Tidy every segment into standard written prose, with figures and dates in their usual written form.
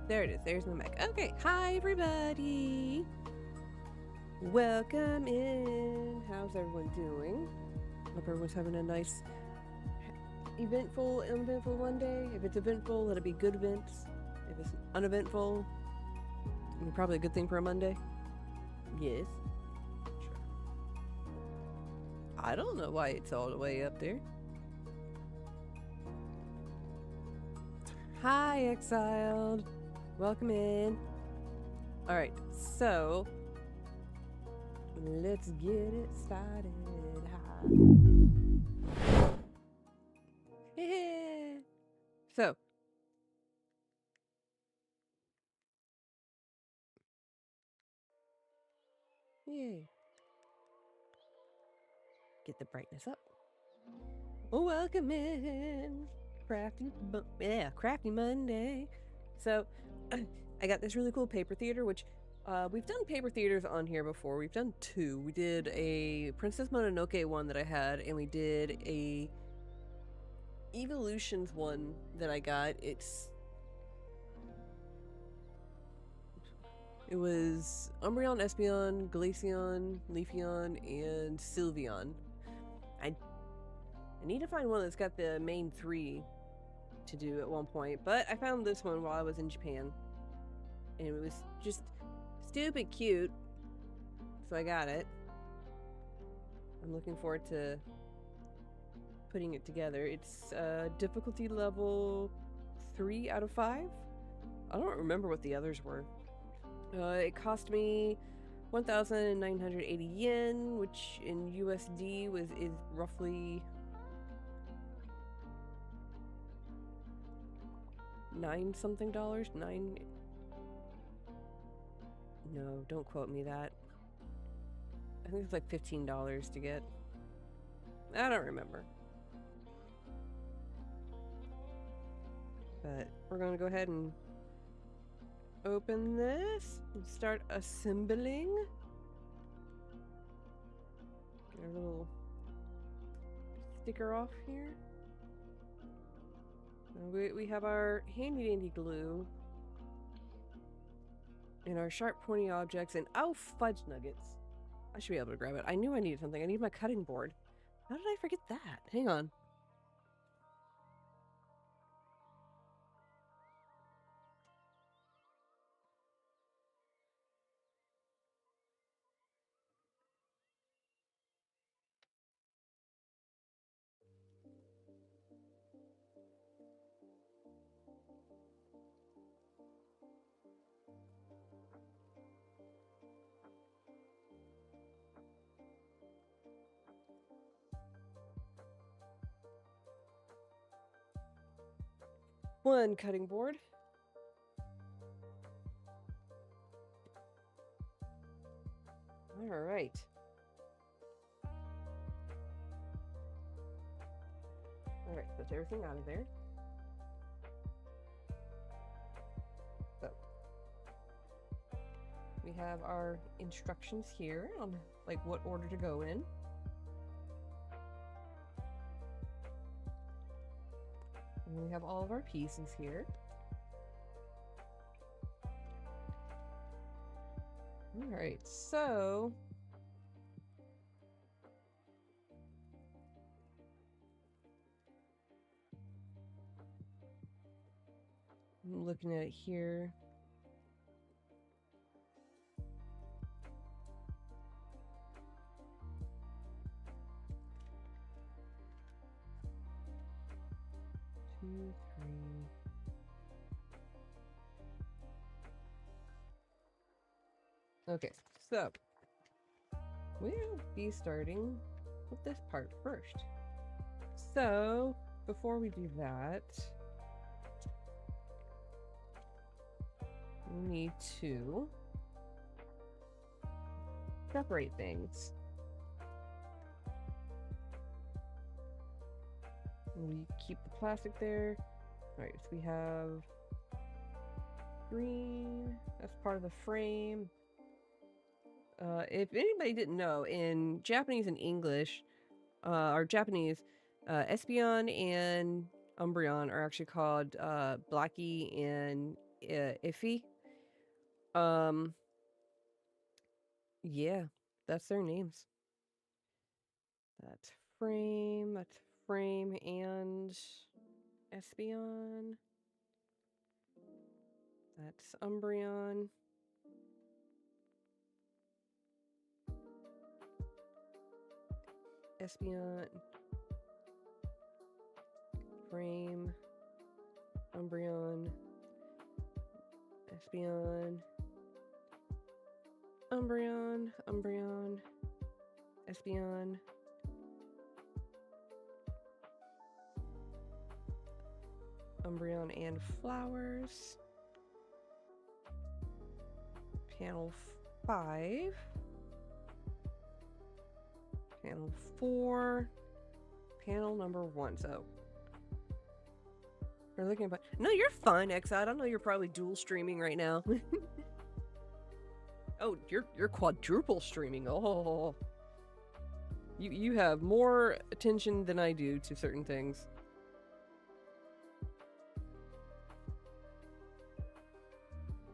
There it is. There's my mic. Okay. Hi, everybody. Welcome in. How's everyone doing? Hope everyone's having a nice, eventful, uneventful Monday. If it's eventful, it'll be good events. If it's uneventful, probably a good thing for a Monday. Yes. Sure. I don't know why it's all the way up there. Hi, Exiled. Welcome in. Alright, so let's get it started. Yeah. So, Yay. Get the brightness up. Welcome in. Crafty Monday. So, I got this really cool paper theater, which we've done paper theaters on here before. We've done 2. We did a Princess Mononoke one that I had, and we did a Evolutions one that I got. It was Umbreon, Espeon, Glaceon, Leafeon, and Sylveon. I need to find one that's got the main 3 to do at one point, but I found this one while I was in Japan, and it was just stupid cute, so I got it. I'm looking forward to putting it together. It's difficulty level 3 out of 5. I don't remember what the others were. It cost me 1,980 yen, which in USD is roughly $9 something. No, don't quote me that. I think it's like $15 to get. I don't remember. But we're gonna go ahead and open this and start assembling. Get our little sticker off here. We have our handy dandy glue and our sharp pointy objects, and oh, fudge nuggets. I should be able to grab it. I knew I needed something. I need my cutting board. How did I forget that? Hang on. One cutting board. All right. All right, put everything out of there. So we have our instructions here on like what order to go in. And we have all of our pieces here. All right, so I'm looking at it here. Two, three. Okay, so we'll be starting with this part first. So before we do that, we need to separate things. We keep the plastic there. All right, so we have green. That's part of the frame. If anybody didn't know, in Japanese and English, or Japanese, Espeon and Umbreon are actually called Blackie and Iffy. Yeah, that's their names. That's frame and Espeon. That's Umbreon. Espeon. Frame. Umbreon. Espeon. Umbreon. Espeon. Umbreon and flowers. Panel 5. Panel 4. Panel number 1. So we're looking at. No, you're fine, Exide. I know you're probably dual streaming right now. Oh, you're quadruple streaming. Oh, you have more attention than I do to certain things.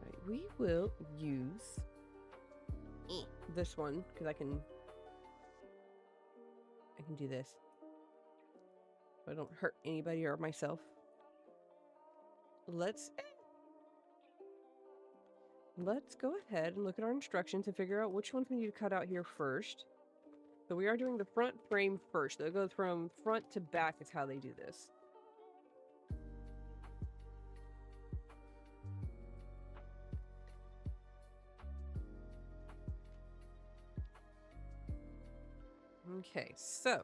Right, we will use this one because I can do this. So I don't hurt anybody or myself. Let's go ahead and look at our instructions and figure out which ones we need to cut out here first. So we are doing the front frame first. That goes from front to back is how they do this. Okay, so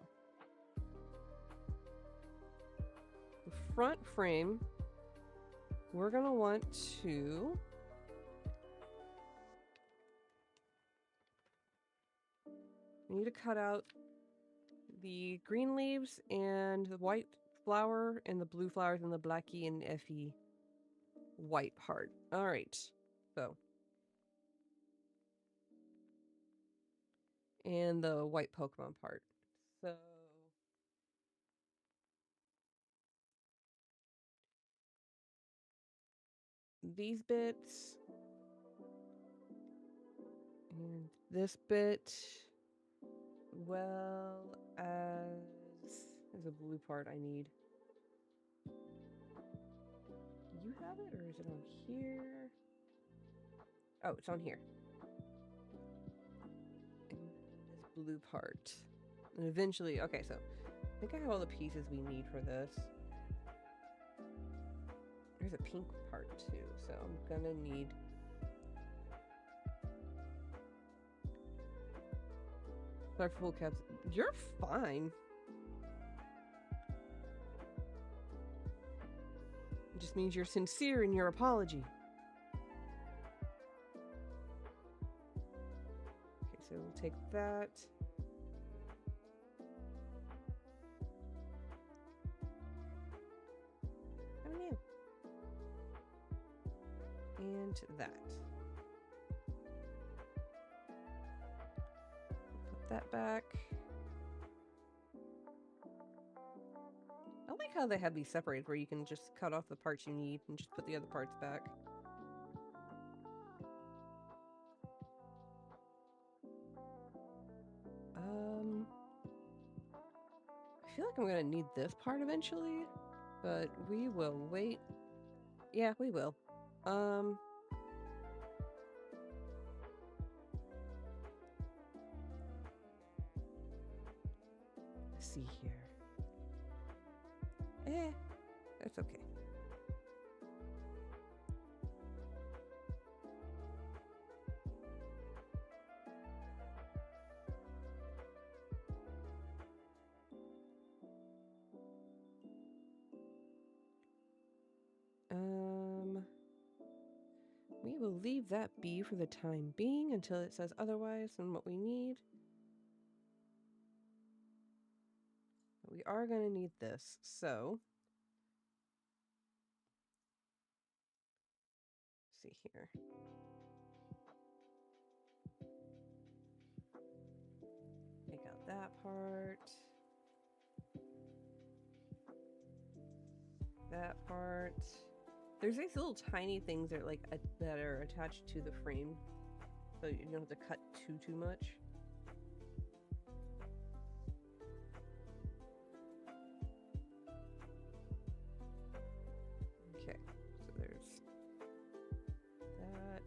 the front frame, we're going to want to we need to cut out the green leaves and the white flower and the blue flowers and the Blackie and Effie white part. All right, so. And the white Pokemon part. So. These bits. And this bit. Well as. There's a blue part I need. You have it, or is it on here? Oh, it's on here. And this blue part. And eventually, okay, so I think I have all the pieces we need for this. There's a pink part too, so I'm gonna need. Sorry for full caps. You're fine. It just means you're sincere in your apology. Okay, so we'll take that. Oh no. And that. Put that back. I like how they have these separated where you can just cut off the parts you need and just put the other parts back. I feel like I'm gonna need this part eventually, but we will wait. Yeah, we will. Let's see here. That's okay. We will leave that be for the time being until it says otherwise and what we need. We are going to need this, so let's see here. Take out that part. That part. There's these little tiny things that are like that are attached to the frame, so you don't have to cut too much. Okay, so there's that.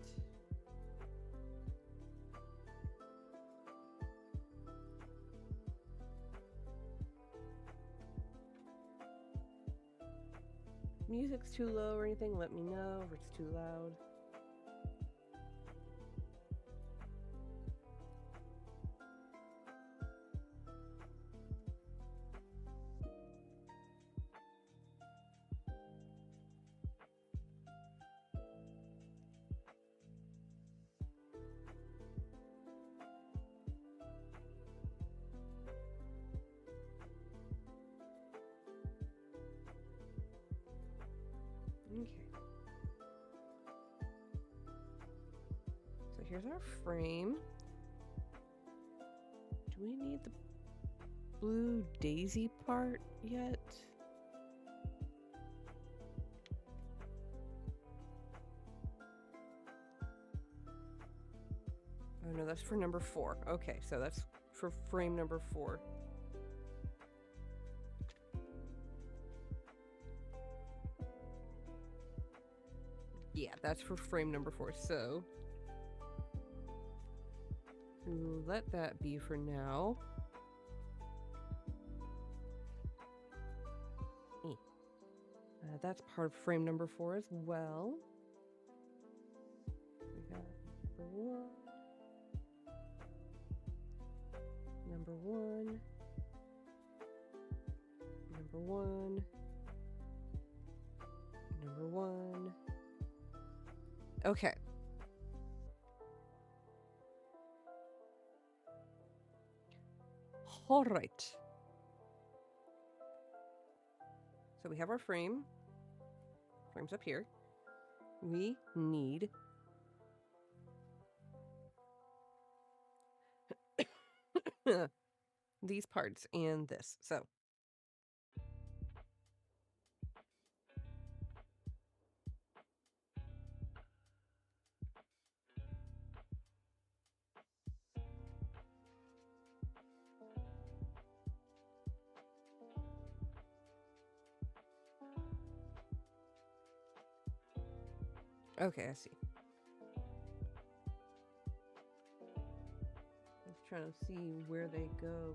Music's too low or anything, let me know if it's too loud. Okay. So here's our frame. Do we need the blue daisy part yet? Oh no, that's for number 4. Okay, so that's for frame number 4. Yeah, that's for frame number 4. So we'll let that be for now. That's part of frame number 4 as well. We got number one, number one, number one. Okay. All right. So we have our frame. Frame's up here. We need these parts and this. So okay, I see. Just trying to see where they go.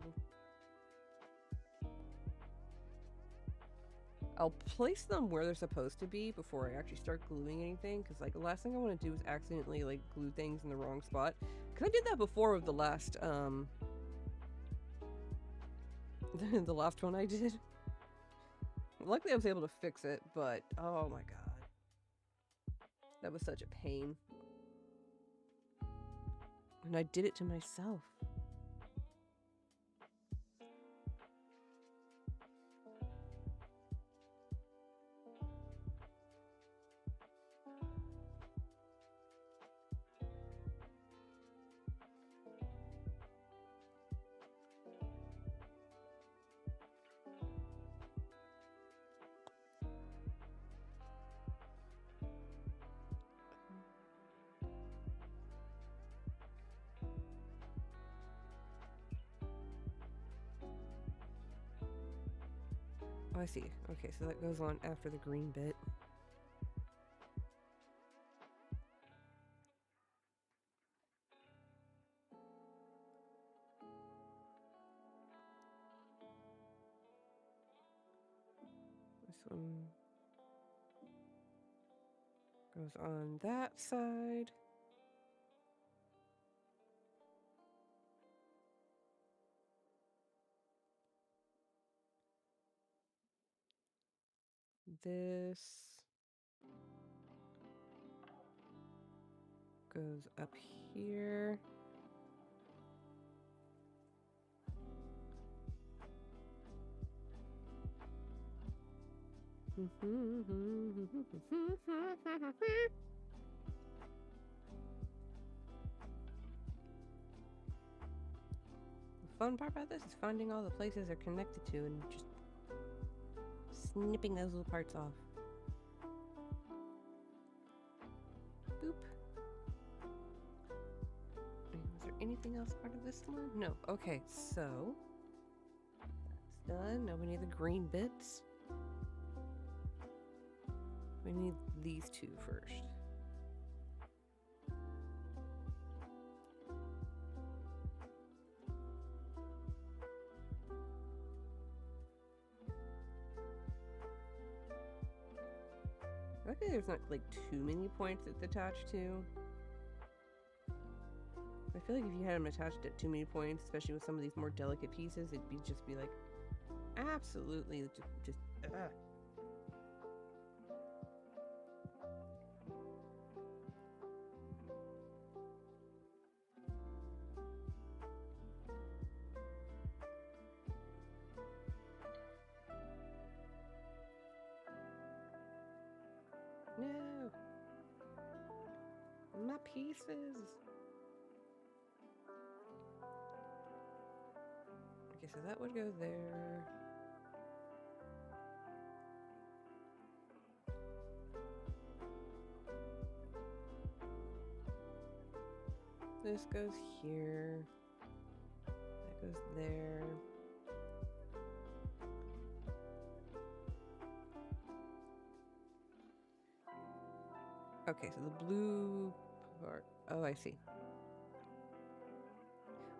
I'll place them where they're supposed to be before I actually start gluing anything, because like the last thing I want to do is accidentally like glue things in the wrong spot. Because I did that before with the last the last one I did. Luckily I was able to fix it, but oh my god, that was such a pain. And I did it to myself. Oh, I see. Okay, so that goes on after the green bit. This one goes on that side. This goes up here. The fun part about this is finding all the places they're connected to and just snipping those little parts off. Boop. Was there anything else part of this one? No. Okay, so that's done. Now we need the green bits. We need these two first. Luckily there's not like too many points it's attached to. I feel like if you had them attached at too many points, especially with some of these more delicate pieces, it'd be just be like absolutely just No! My pieces! Okay, so that would go there. This goes here. That goes there. Okay, so the blue part. Oh, I see.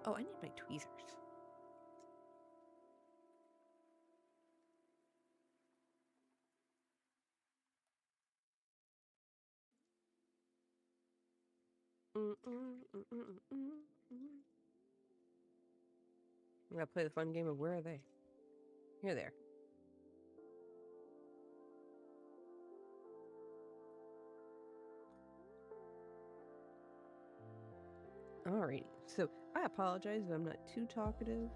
Oh, I need my tweezers. I'm gonna play the fun game of where are they? Here they are. Alrighty, so I apologize if I'm not too talkative.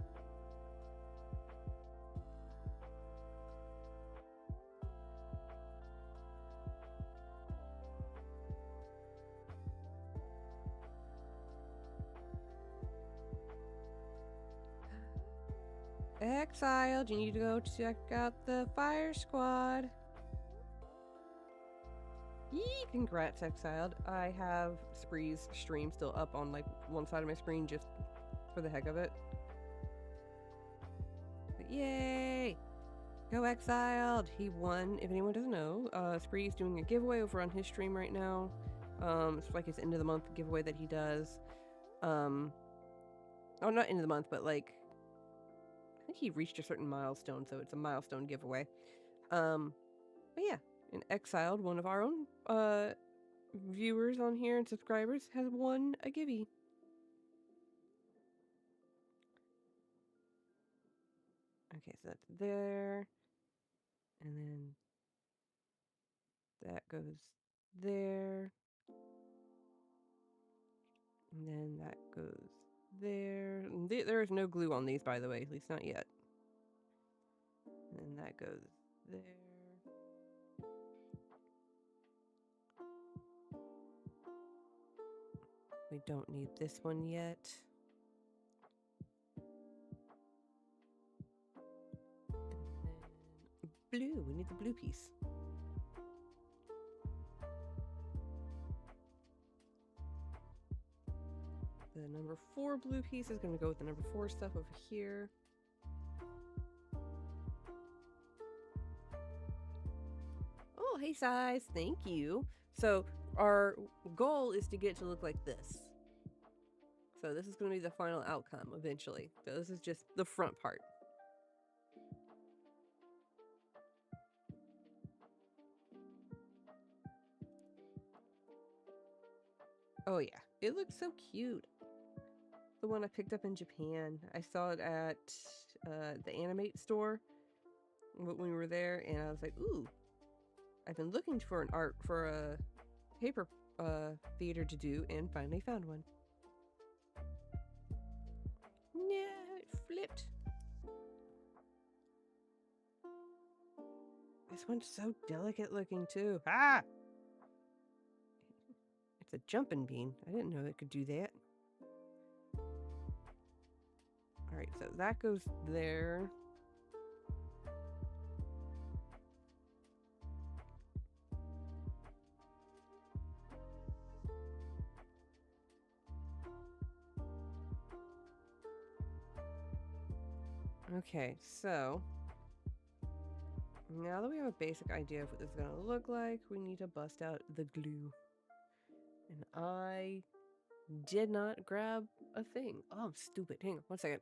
Exiled, you need to go check out the fire squad. Yee, congrats, Exiled. I have Spree's stream still up on like one side of my screen just for the heck of it. But yay! Go Exiled! He won. If anyone doesn't know, Spree's doing a giveaway over on his stream right now. It's like his end of the month giveaway that he does. Oh, not end of the month, but like I think he reached a certain milestone, so it's a milestone giveaway. But yeah, and Exiled, one of our own viewers on here and subscribers, has won a givey. Okay, so that's there. And then that goes there. And then that goes there. There is no glue on these, by the way, at least not yet. And then that goes there. We don't need this one yet. And then blue, we need the blue piece. The number 4 blue piece is going to go with the number 4 stuff over here. Oh, hey, Size. Thank you. So our goal is to get to look like this. So this is going to be the final outcome eventually. So this is just the front part. Oh yeah, it looks so cute. The one I picked up in Japan. I saw it at the Animate store when we were there, and I was like, ooh, I've been looking for an art for a paper theater to do, and finally found one. No, it flipped. This one's so delicate looking too. Ah! It's a jumping bean. I didn't know it could do that. Alright, so that goes there. Okay, so now that we have a basic idea of what this is going to look like, we need to bust out the glue. And I did not grab a thing. Oh, I'm stupid. Hang on, 1 second.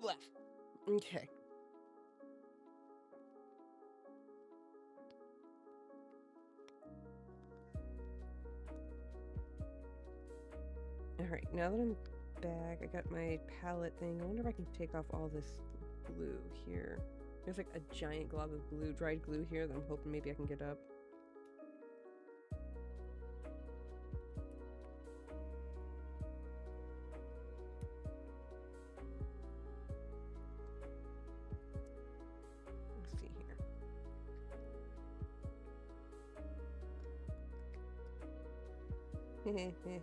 Left. Okay. Alright, now that I'm back, I got my palette thing. I wonder if I can take off all this glue here. There's like a giant glob of glue, dried glue here that I'm hoping maybe I can get up. Let's see here.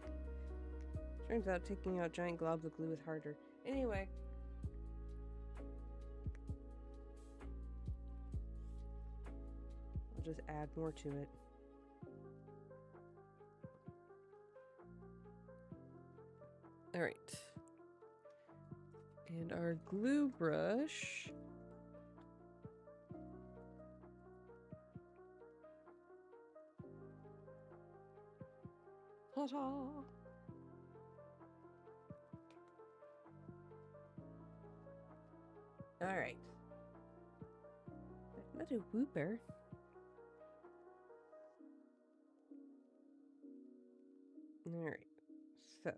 Turns out taking out giant globs of glue is harder. Anyway. I'll just add more to it. Alright. And our glue brush. Ta-da! Alright. Another whooper. Alright. So.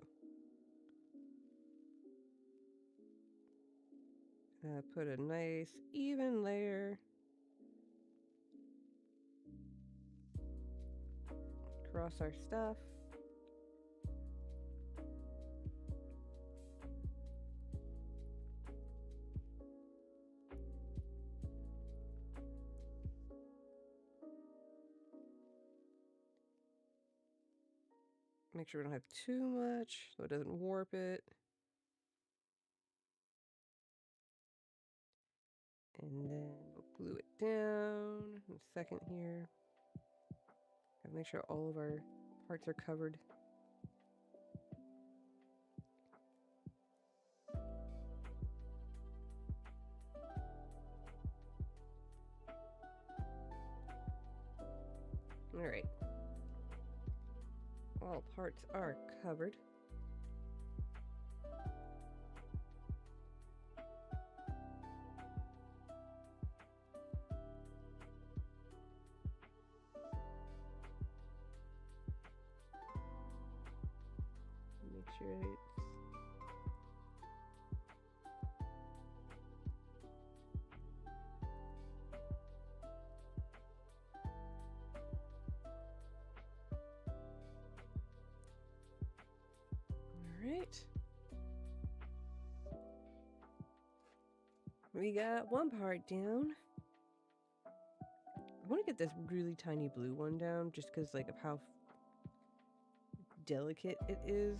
Put a nice even layer across our stuff. Make sure we don't have too much so it doesn't warp it. And then we'll glue it down in a second here. Gotta make sure all of our parts are covered. Alright. All parts are covered. Make sure it's Alright. We got one part down. I want to get this really tiny blue one down just because like of how delicate it is.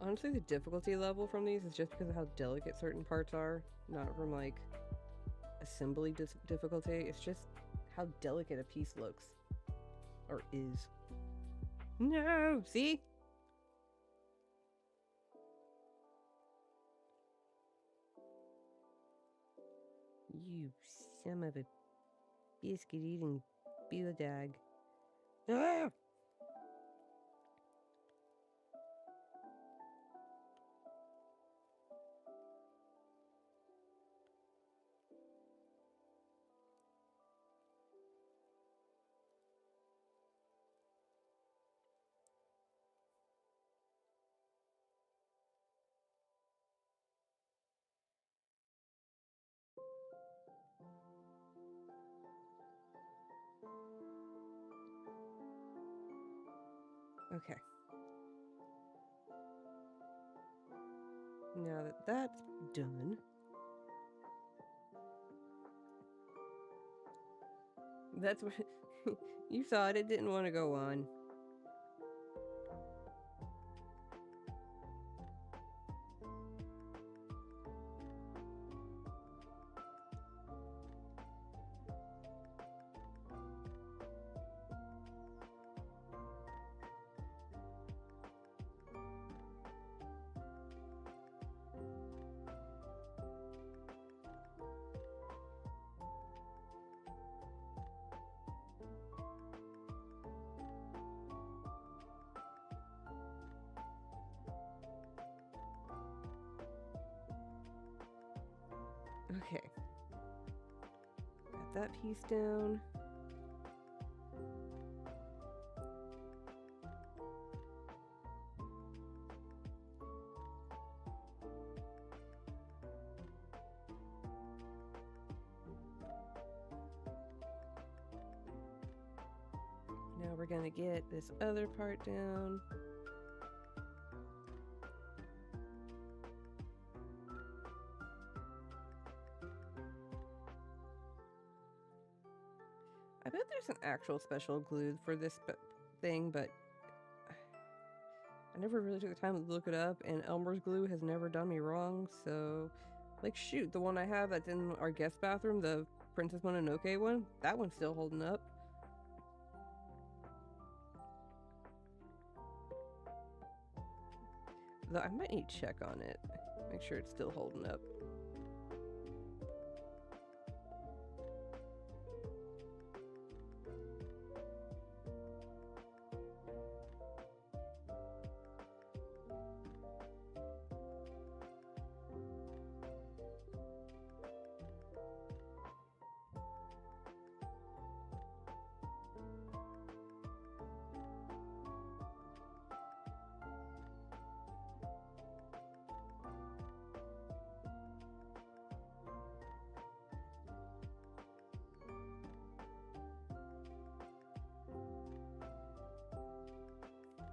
Honestly, the difficulty level from these is just because of how delicate certain parts are, not from like assembly difficulty. It's just how delicate a piece looks or is. No, see? You son of a biscuit eating beadag. Ah! Okay. Now that that's done, that's what you thought it didn't want to go on. Okay. Got that piece down. Now we're gonna get this other part down. I bet there's an actual special glue for this thing, but I never really took the time to look it up, and Elmer's glue has never done me wrong, so... Like, shoot, the one I have that's in our guest bathroom, the Princess Mononoke one, that one's still holding up. Though I might need to check on it. Make sure it's still holding up.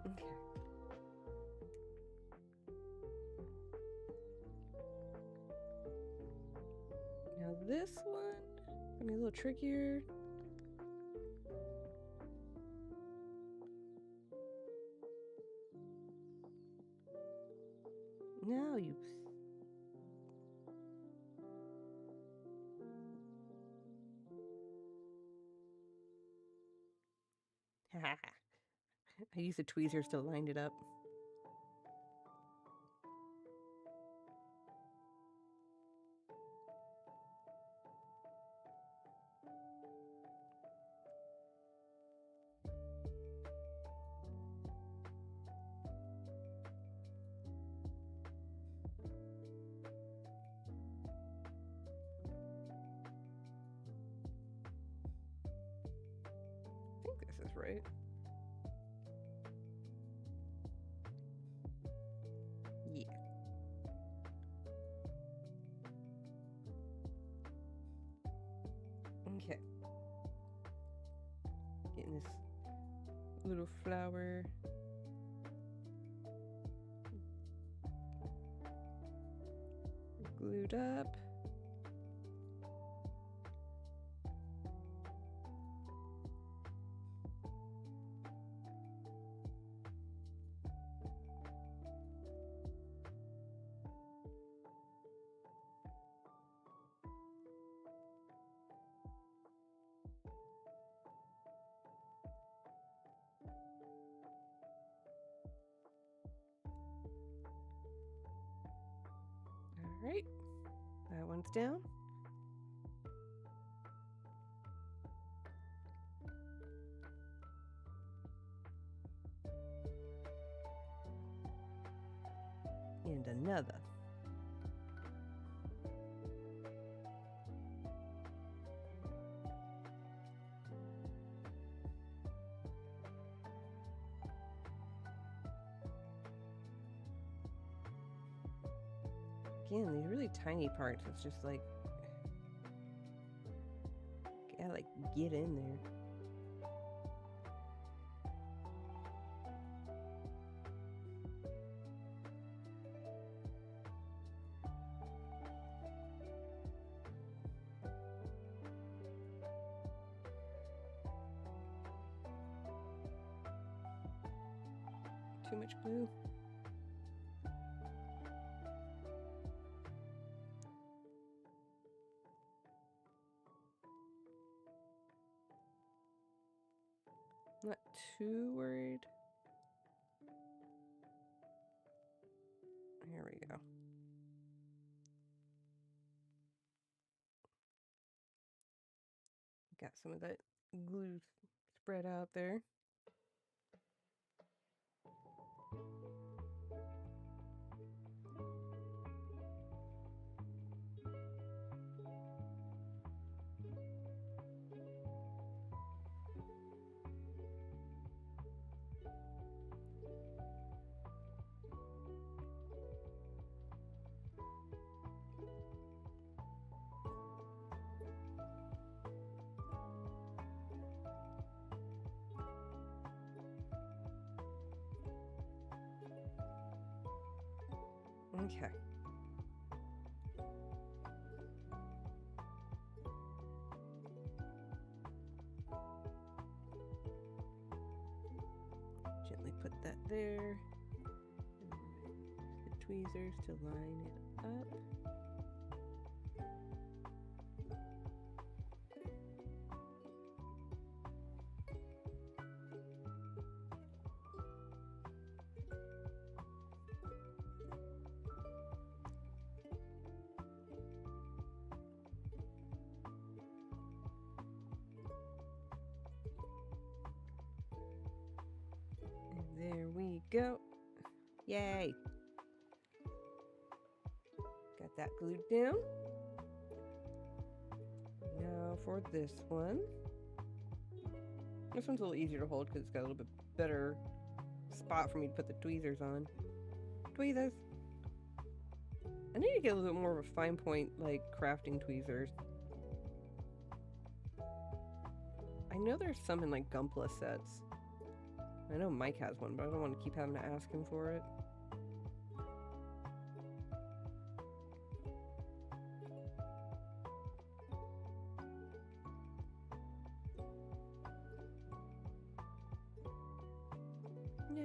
Okay. Now this one, gonna be a little trickier. Now you... I used the tweezers to line it up. I think this is right. Yeah. Okay. Getting this little flower. Glued up. All right, that one's down. And another. Again, these really tiny parts, it's just like, gotta like get in there. Too much glue. Not too worried. Here we go. Got some of that glue spread out there. Okay. Gently put that there. The tweezers to line it up. There we go. Yay. Got that glued down. Now for this one. This one's a little easier to hold because it's got a little bit better spot for me to put the tweezers on. Tweezers. I need to get a little bit more of a fine point, like crafting tweezers. I know there's some in like Gunpla sets. I know Mike has one, but I don't want to keep having to ask him for it. Yeah.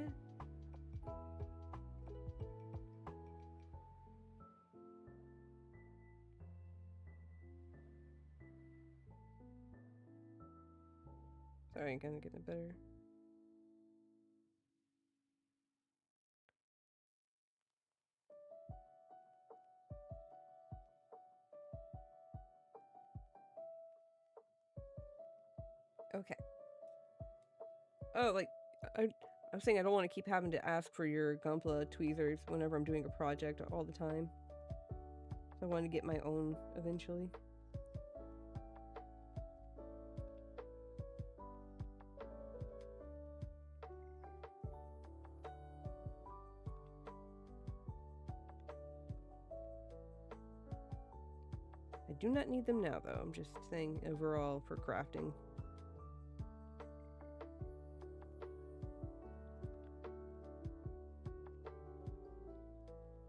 Sorry, I'm kind of getting it better. Okay. Oh, like, I'm saying I don't want to keep having to ask for your Gunpla tweezers whenever I'm doing a project all the time. So I want to get my own eventually. I do not need them now, though. I'm just saying overall for crafting.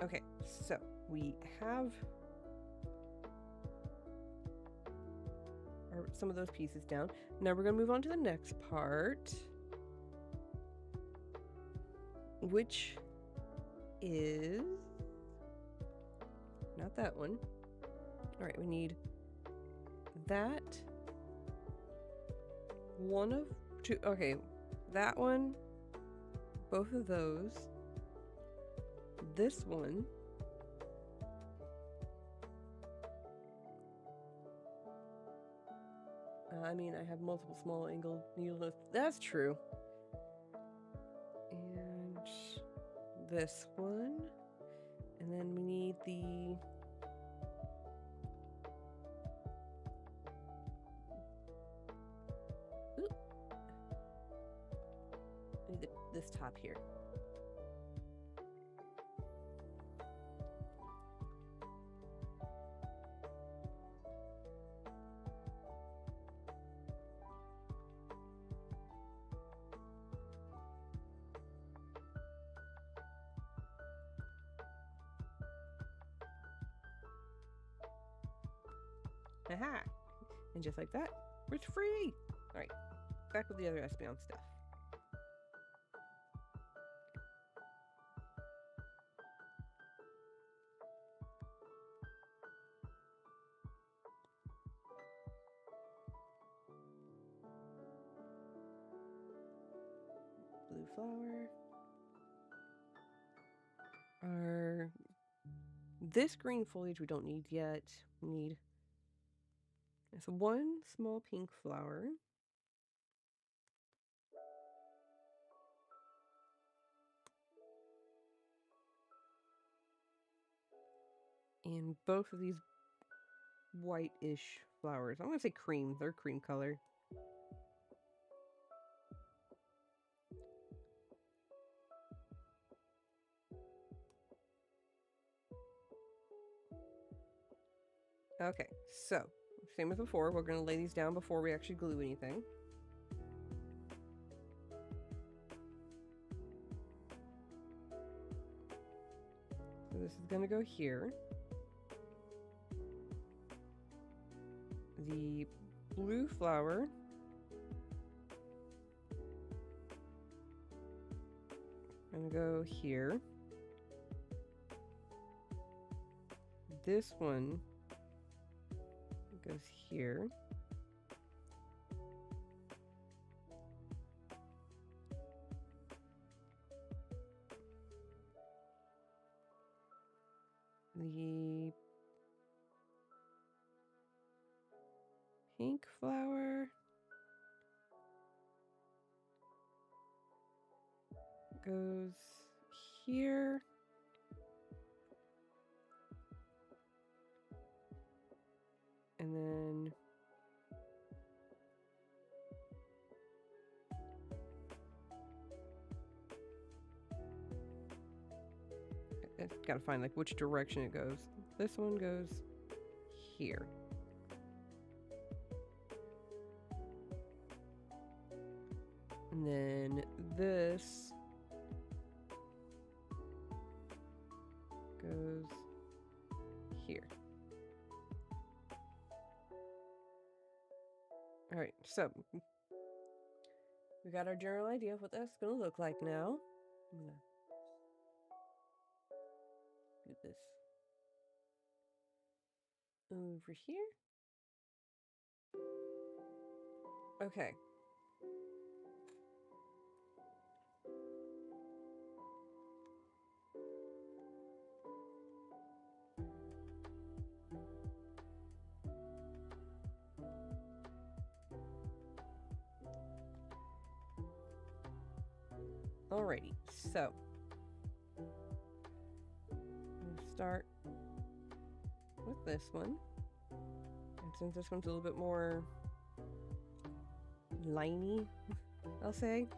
Okay, so we have some of those pieces down. Now we're going to move on to the next part, which is not that one. All right, we need that. One of two. Okay, that one. Both of those. This one. I mean, I have multiple small angled needles. That's true. And this one. And then we need the... Ooh. I need this top here. Aha! And just like that, it's free! Alright, back with the other Espeon stuff. Blue flower. This green foliage we don't need yet. We need one small pink flower. And both of these white-ish flowers. I'm going to say cream. They're cream color. Okay, so same as before, we're going to lay these down before we actually glue anything. So this is gonna go here. The blue flower gonna go here. This one goes here. The pink flower goes here. And then I've got to find like which direction it goes. This one goes here. And then this goes here. All right, so we got our general idea of what that's going to look like now. I'm going to do this over here. Okay. Alrighty, so we'll start with this one. And since this one's a little bit more liney, I'll say.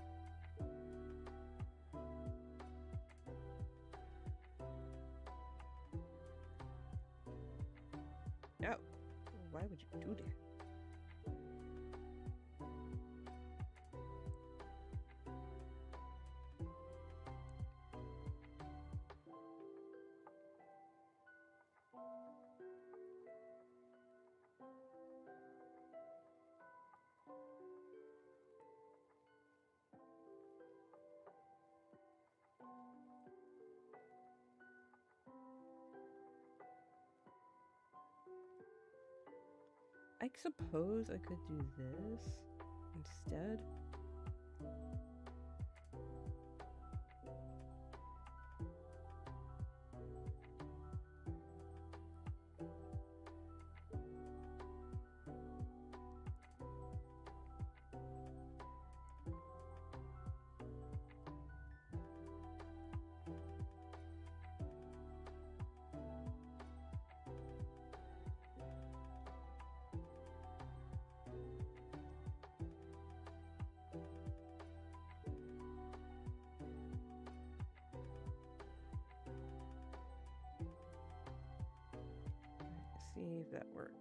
Oh, why would you do that? I suppose I could do this instead. See if that worked.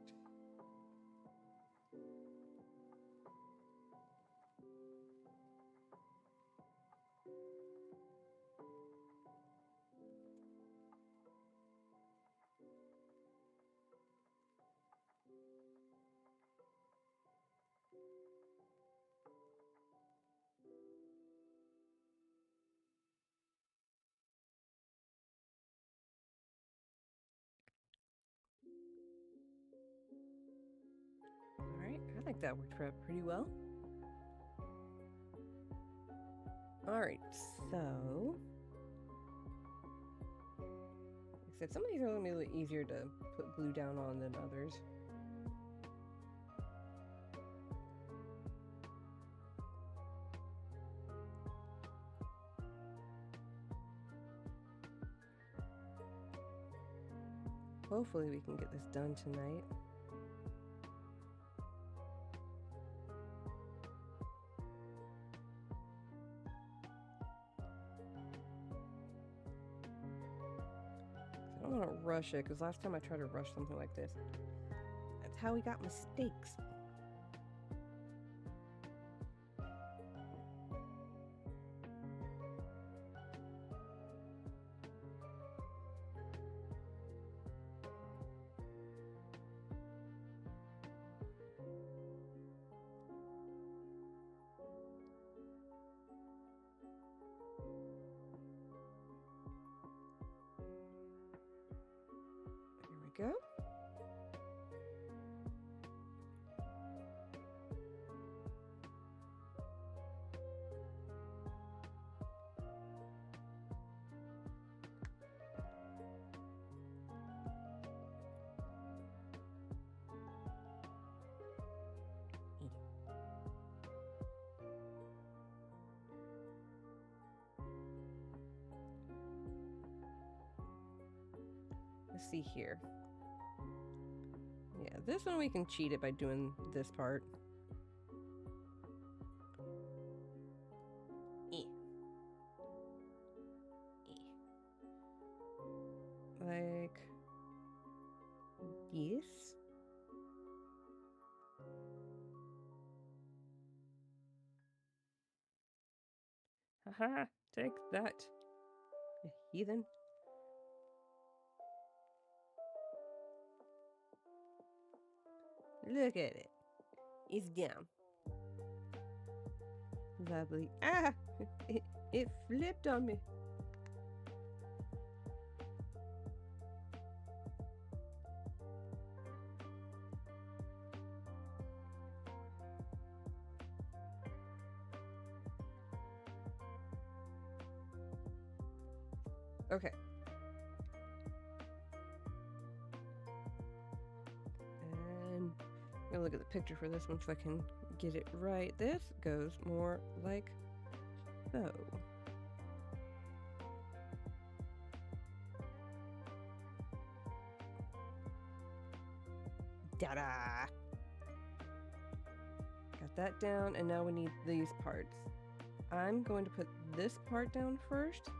Alright, I think that worked out pretty well. Alright, so except some of these are going to be a little easier to put glue down on than others. Hopefully we can get this done tonight. I don't want to rush it, because last time I tried to rush something like this, that's how we got mistakes. go. Let's see here. Yeah, this one we can cheat it by doing this part. Like this. Haha, take that, you heathen. Look at it. It's down. Lovely. Ah! It flipped on me. Okay. And I'm gonna look at the picture for this one so I can get it right. This goes more like so. Ta-da! Got that down, and now we need these parts. I'm going to put this part down first.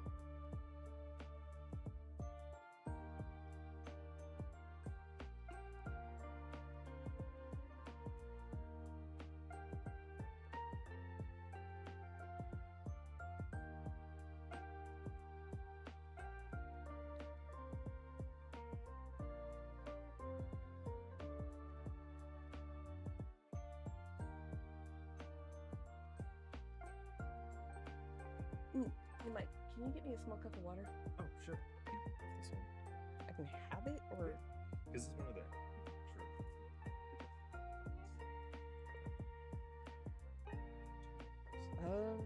Hey Mike, can you get me a small cup of water? Oh, sure. This one. I can have it, or? Is this one over there? Sure. Oh.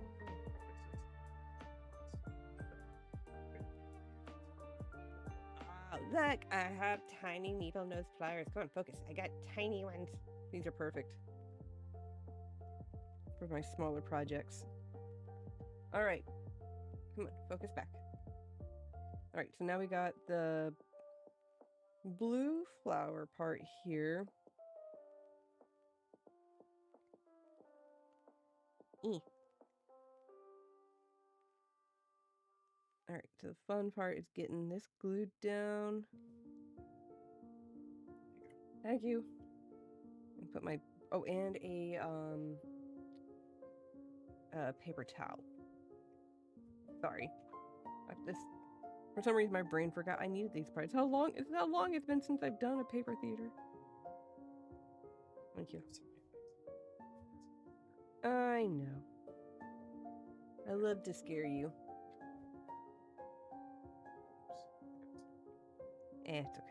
Look, I have tiny needle nose pliers. Come on, focus. I got tiny ones. These are perfect for my smaller projects. All right. Come on, focus back. All right, so now we got the blue flower part here. All right, so the fun part is getting this glued down. Thank you. And put my, oh, and a paper towel. Sorry. This, for some reason my brain forgot I needed these parts. How long it's been since I've done a paper theater. Thank you. I know. I love to scare you. It's okay.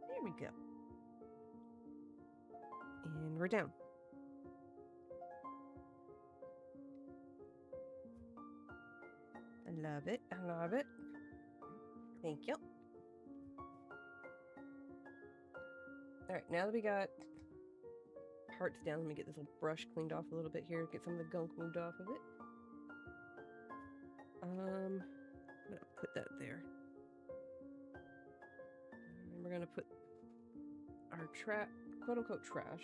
There we go. And we're down. I love it. I love it. Thank you. All right, now that we got parts down, let me get this little brush cleaned off a little bit here, get some of the gunk moved off of it. I'm gonna put that there. And we're gonna put our quote unquote trash.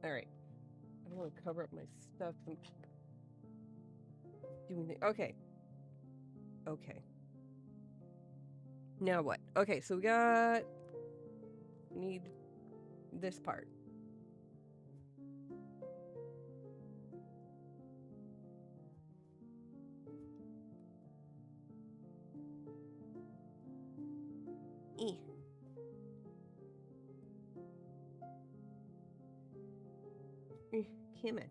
All right, I don't want to cover up my stuff. I'm doing the okay. Now what? Okay, so we need this part. Come on.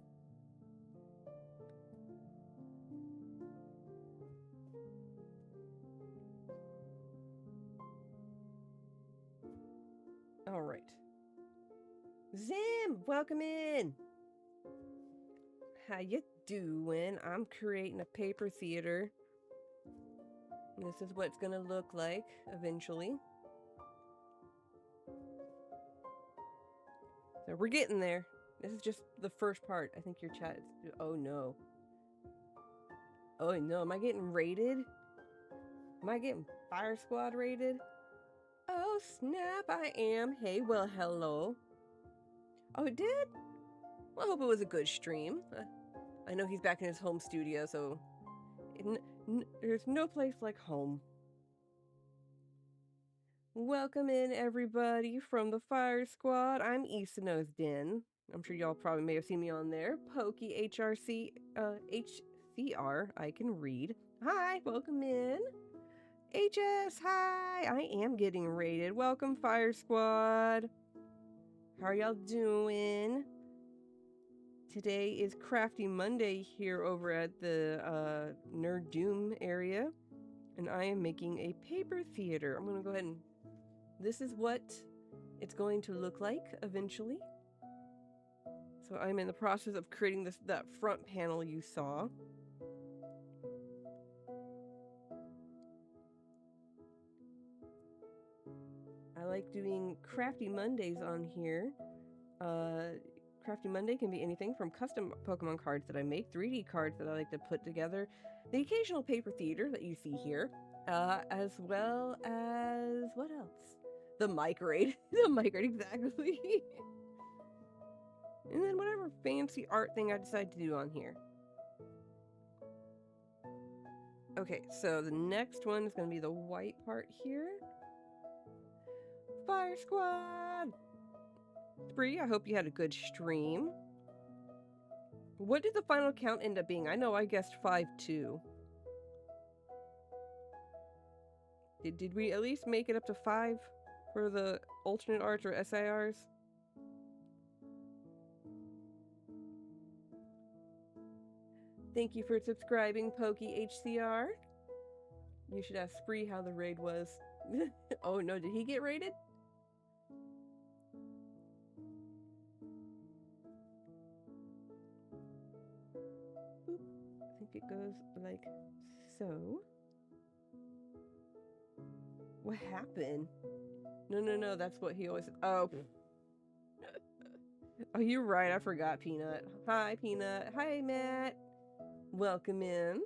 All right. Zim, welcome in. How you doing? I'm creating a paper theater. This is what it's gonna look like eventually. So we're getting there. This is just the first part. I think your chat is... Oh no. Oh no, am I getting raided? Am I getting Fire Squad raided? Oh snap, I am. Hey, well, hello. Oh, it did? Well, I hope it was a good stream. I know he's back in his home studio, so there's no place like home. Welcome in, everybody, from the Fire Squad. I'm Isono's Den. I'm sure y'all probably may have seen me on there. Pokey HCR, I can read. Hi, welcome in. HS, hi, I am getting raided. Welcome, Fire Squad. How are y'all doing? Today is Crafty Monday here over at the Nerd Doom area, and I am making a paper theater. I'm gonna go ahead and... This is what it's going to look like eventually. So I'm in the process of creating that front panel you saw. I like doing Crafty Mondays on here. Crafty Monday can be anything from custom Pokemon cards that I make, 3D cards that I like to put together, the occasional paper theater that you see here, as well as... what else? The mic raid. The mic raid, exactly. And then whatever fancy art thing I decide to do on here. Okay, so the next one is going to be the white part here. Fire Squad! Spree, I hope you had a good stream. What did the final count end up being? I know I guessed 5-2. Did we at least make it up to 5 for the alternate arts or SIRs? Thank you for subscribing, Pokey HCR. You should ask Spree how the raid was. Oh no, did he get raided? Boop. I think it goes like so. What happened? No, that's what he always... Oh. Oh, you're right, I forgot Peanut. Hi, Peanut. Hi, Matt. Welcome in.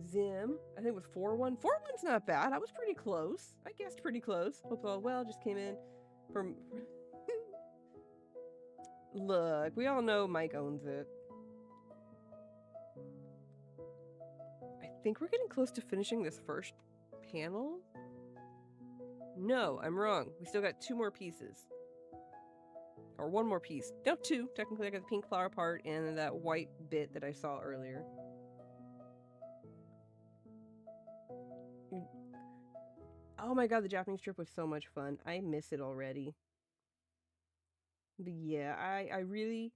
Zim. I think it was 4-1. 4-1's not bad. I was pretty close. I guessed pretty close. Hope all well. Just came in from... Look, we all know Mike owns it. I think we're getting close to finishing this first panel. No, I'm wrong. We still got 2 more pieces. Or 1 more piece. No, 2. Technically, I got the pink flower part and that white bit that I saw earlier. Oh my god, the Japanese trip was so much fun. I miss it already. But yeah, I really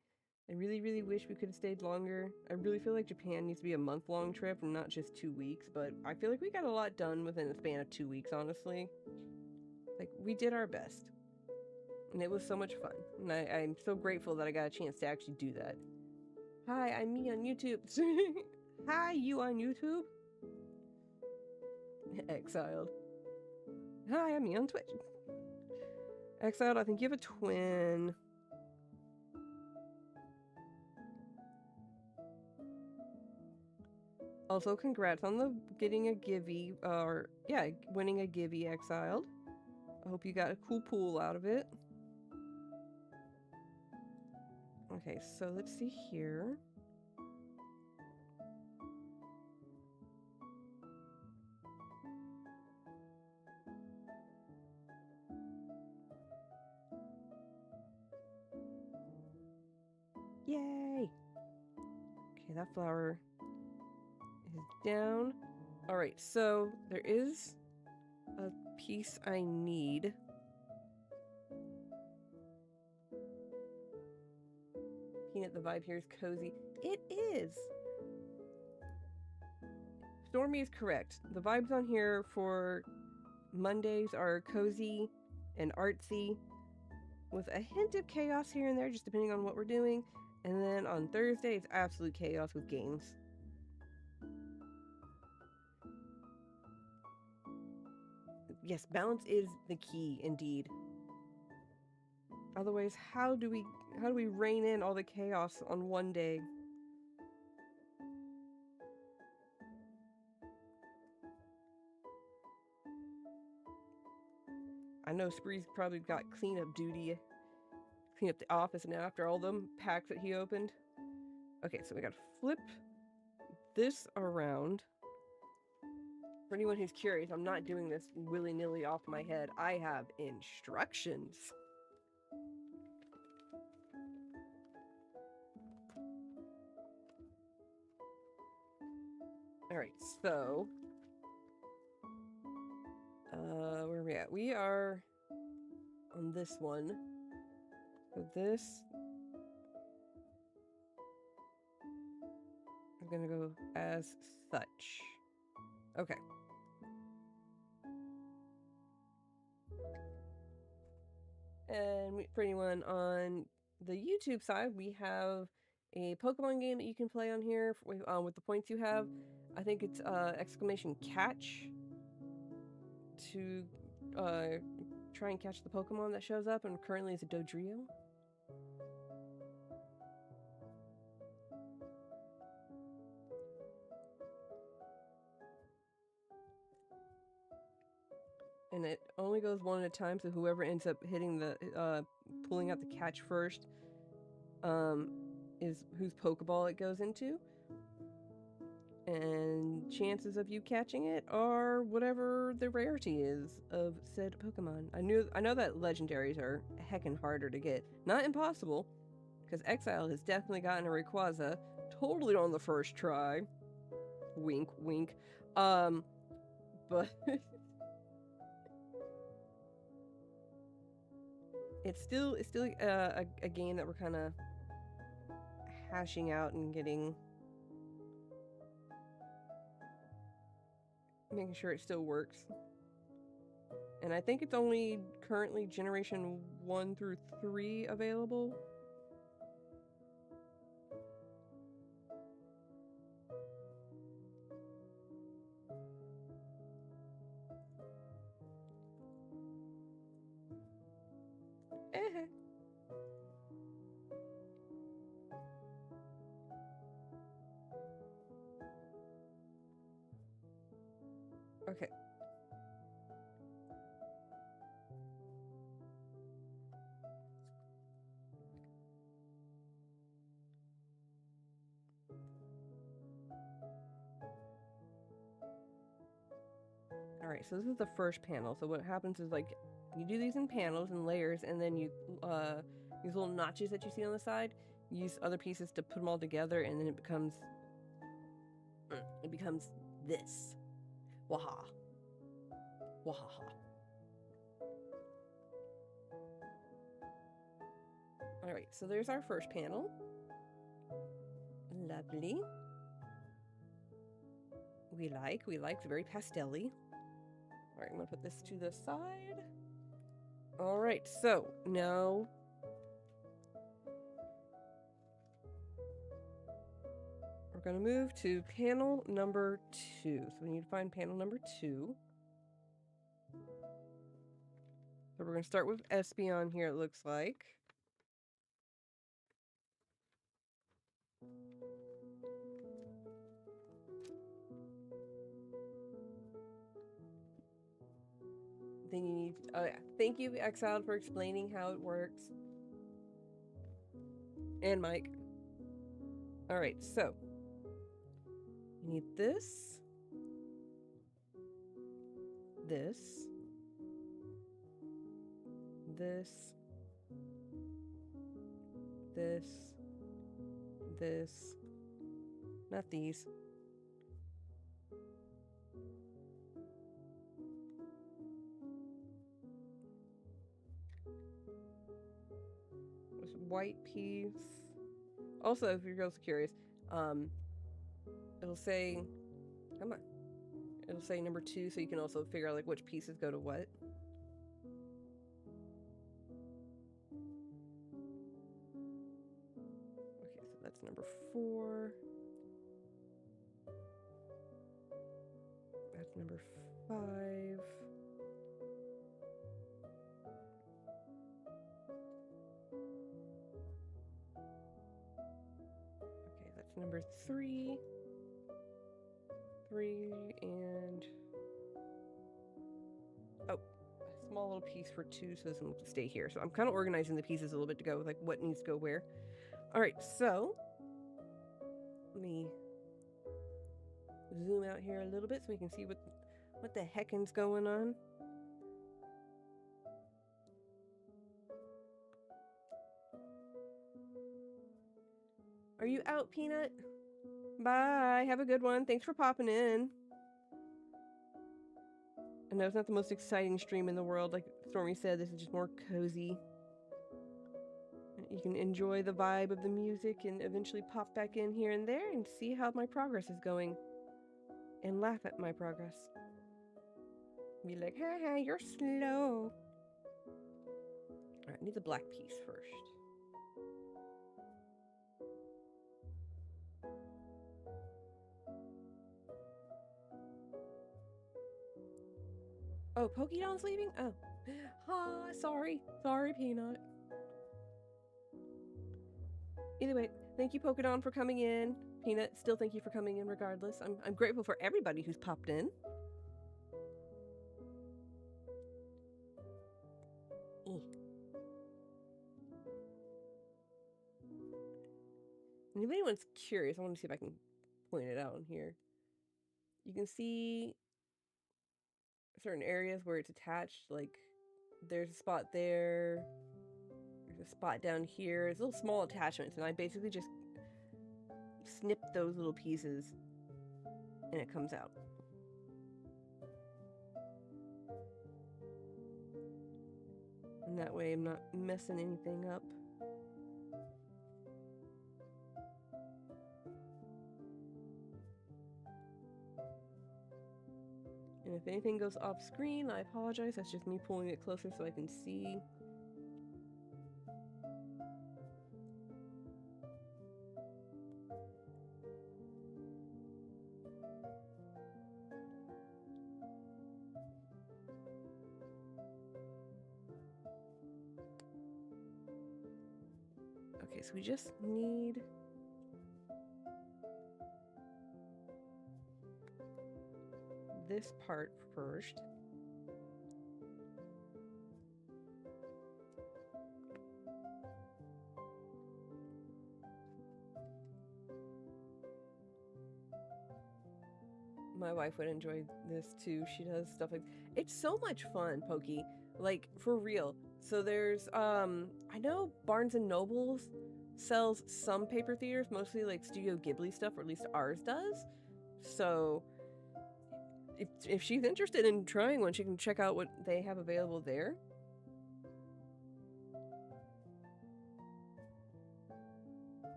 wish we could have stayed longer. I really feel like Japan needs to be a month-long trip and not just 2 weeks, but I feel like we got a lot done within a span of 2 weeks, honestly. Like, we did our best. And it was so much fun. And I'm so grateful that I got a chance to actually do that. Hi, I'm me on YouTube. Hi, you on YouTube? Exiled. Hi, I'm me on Twitch. Exiled, I think you have a twin. Also, congrats on the getting a Givey, or yeah, winning a Givey, Exiled. I hope you got a cool pool out of it. Okay, so let's see here. Yay! Okay, that flower is down. Alright, so there is a piece I need. Peanut, the vibe here is cozy. It is! Stormy is correct. The vibes on here for Mondays are cozy and artsy, with a hint of chaos here and there, just depending on what we're doing. And then on Thursday, it's absolute chaos with games. Yes, balance is the key, indeed. Otherwise, how do we rein in all the chaos on one day? I know Spree's probably got cleanup duty, clean up the office now after all them packs that he opened. Okay, so we gotta flip this around. For anyone who's curious, I'm not doing this willy-nilly off my head. I have instructions. Alright, so... where are we at? We are on this one. So this... I'm gonna go as such. Okay. And for anyone on the YouTube side, we have a Pokemon game that you can play on here with the points you have. I think it's exclamation catch to try and catch the Pokemon that shows up, and currently it's a Dodrio. And it only goes one at a time, so whoever ends up hitting the pulling out the catch first is whose Pokeball it goes into. And chances of you catching it are whatever the rarity is of said Pokemon. I know that legendaries are heckin' harder to get. Not impossible, because Exile has definitely gotten a Rayquaza totally on the first try. Wink, wink. But it's still a game that we're kind of hashing out and making sure it still works. And I think it's only currently generation 1 through 3 available. Okay. Alright, so this is the first panel. So what happens is, like, you do these in panels and layers, and then you, these little notches that you see on the side, you use other pieces to put them all together, and then it becomes this. Waha. Wahaha. Alright, so there's our first panel. Lovely. We like, it's very pastel-y. Alright, I'm gonna put this to the side. Alright, so now we're gonna move to panel number 2. So we need to find panel number 2. So we're gonna start with Espeon here, it looks like. Then you need, oh yeah, thank you Exiled for explaining how it works. And Mike. Alright, so you need this, this, this, this, this, not these. This white piece, Also, if you're also curious, it'll say, come on, it'll say number 2, so you can also figure out like which pieces go to what. Okay, so that's number 4. That's number 5. Okay, that's number 3. 3 and oh, a small little piece for 2, so this one will stay here. So I'm kind of organizing the pieces a little bit to go with like what needs to go where. All right, so let me zoom out here a little bit so we can see what the heckin's going on. Are you out, Peanut? Bye. Have a good one. Thanks for popping in. I know it's not the most exciting stream in the world. Like Stormy said, this is just more cozy. You can enjoy the vibe of the music and eventually pop back in here and there and see how my progress is going. And laugh at my progress. Be like, haha, you're slow. Alright, I need the black piece first. Oh, Pokédon's leaving? Oh. Sorry. Sorry, Peanut. Either way, thank you, Pokédon, for coming in. Peanut, still thank you for coming in regardless. I'm grateful for everybody who's popped in. And if anyone's curious, I want to see if I can point it out in here. You can see certain areas where it's attached, like there's a spot there, there's a spot down here. It's little small attachments, and I basically just snip those little pieces and it comes out. And that way I'm not messing anything up. And if anything goes off screen, I apologize. That's just me pulling it closer so I can see. Okay, so we just need this part first. My wife would enjoy this too. She does stuff like it's so much fun, Pokey. Like for real. So there's I know Barnes and Nobles sells some paper theaters, mostly like Studio Ghibli stuff, or at least ours does. So if she's interested in trying one, she can check out what they have available there.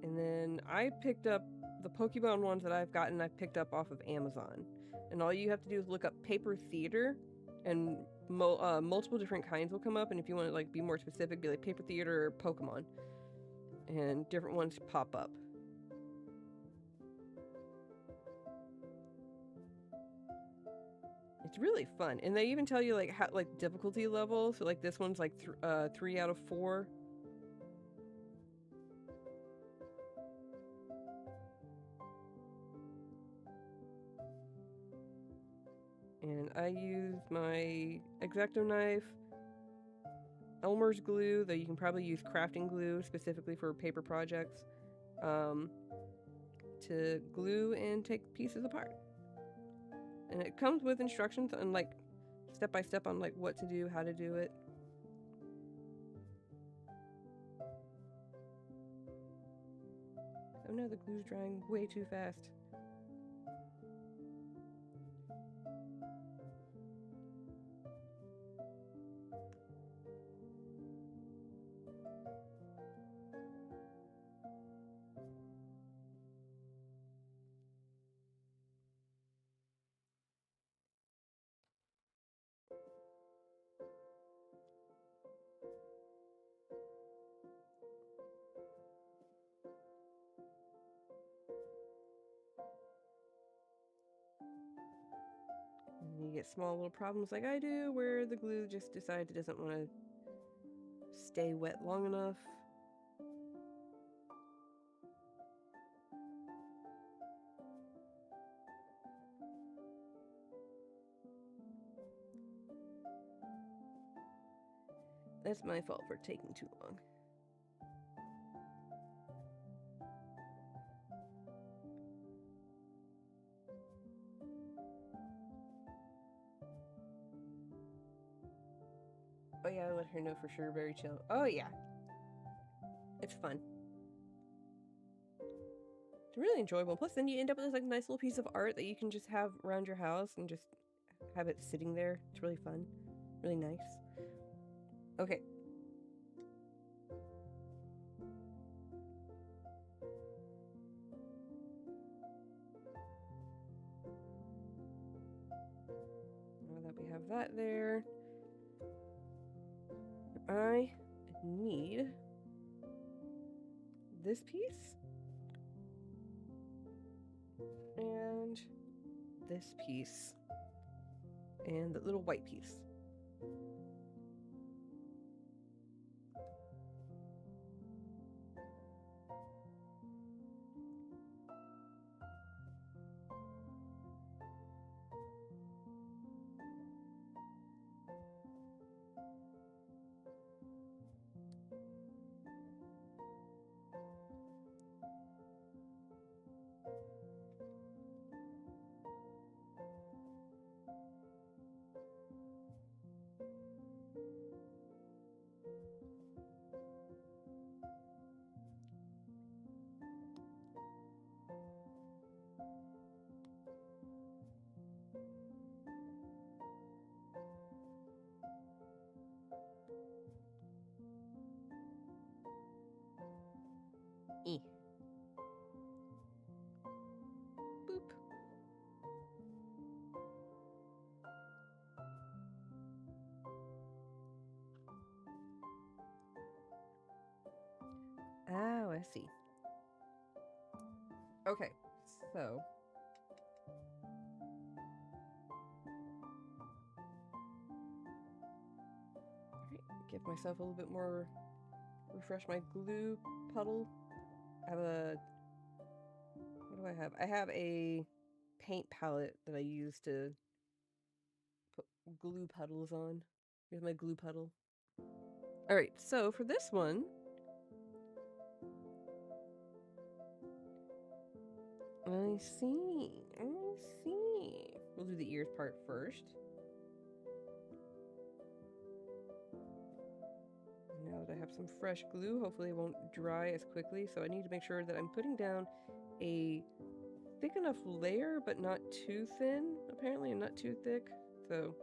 And then I picked up the Pokemon ones that I've gotten, I've picked up off of Amazon. And all you have to do is look up paper theater, and multiple different kinds will come up. And if you want to like be more specific, be like paper theater or Pokemon, and different ones pop up. It's really fun, and they even tell you like how like difficulty level. So like this one's like 3 out of 4. And I use my X-Acto knife, Elmer's glue, though you can probably use crafting glue specifically for paper projects, to glue and take pieces apart. And it comes with instructions on like step by step on like what to do, how to do it. Oh no, the glue's drying way too fast. get small little problems like I do, where the glue just decides it doesn't want to stay wet long enough. That's my fault for taking too long. Oh yeah, I let her know for sure. Very chill. Oh yeah. It's fun. It's really enjoyable. Plus then you end up with this like nice little piece of art that you can just have around your house and just have it sitting there. It's really fun. Really nice. Okay. Now that we have that there, I need this piece and this piece and the little white piece. E. Boop. Oh, I see. Okay, so give myself a little bit more, refresh my glue puddle. I have a, what do I have? I have a paint palette that I use to put glue puddles on. Here's my glue puddle. All right, so for this one, I see. We'll do the ears part first. Now that I have some fresh glue, hopefully it won't dry as quickly, so I need to make sure that I'm putting down a thick enough layer, but not too thin, apparently, and not too thick, so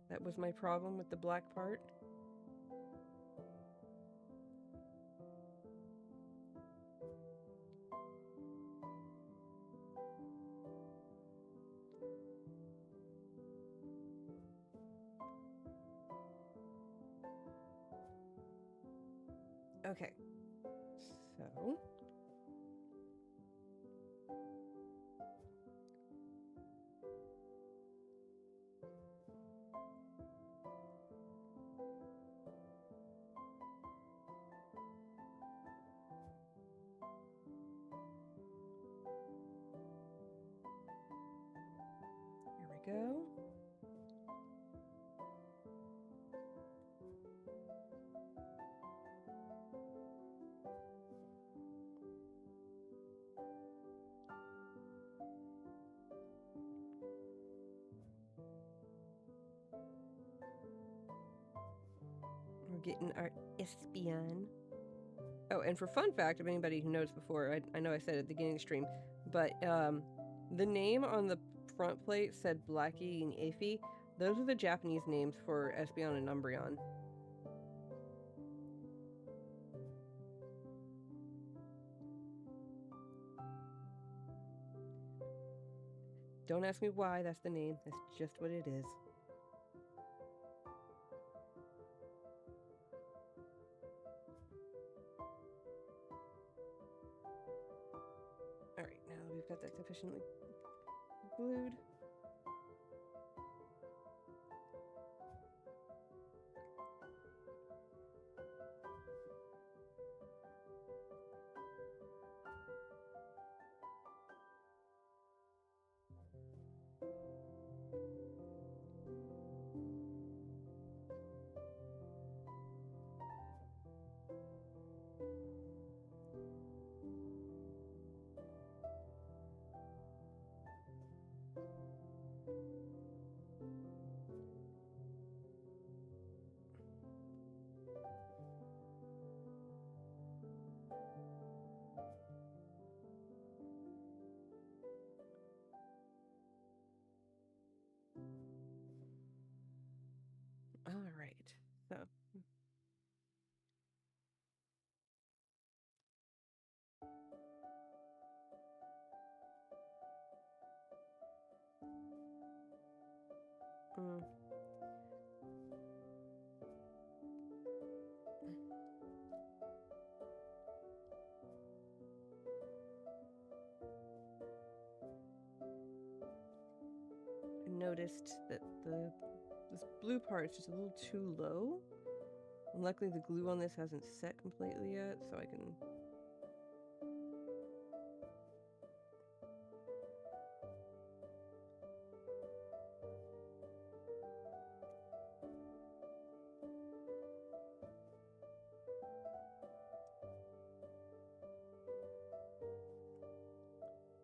that was my problem with the black part. Okay, so here we go. We're getting our Espeon. Oh, and for fun fact, if anybody who knows before, I know I said it at the beginning of the stream, but the name on the front plate said Blackie and Eevees. Those are the Japanese names for Espeon and Umbreon. Don't ask me why that's the name. That's just what it is. Alright, now we've got that sufficiently glued. Mm. I noticed that this blue part is just a little too low. And luckily the glue on this hasn't set completely yet, so I can...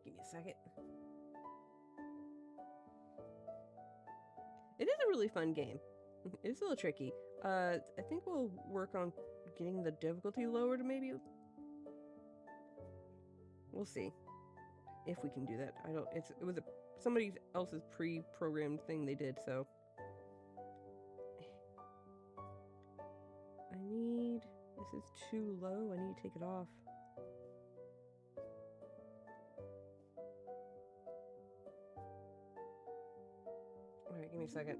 Give me a second. It is a really fun game. It's a little tricky. I think we'll work on getting the difficulty lowered, maybe. We'll see if we can do that. It was somebody else's pre-programmed thing they did, so. This is too low. I need to take it off. Alright, give me a second.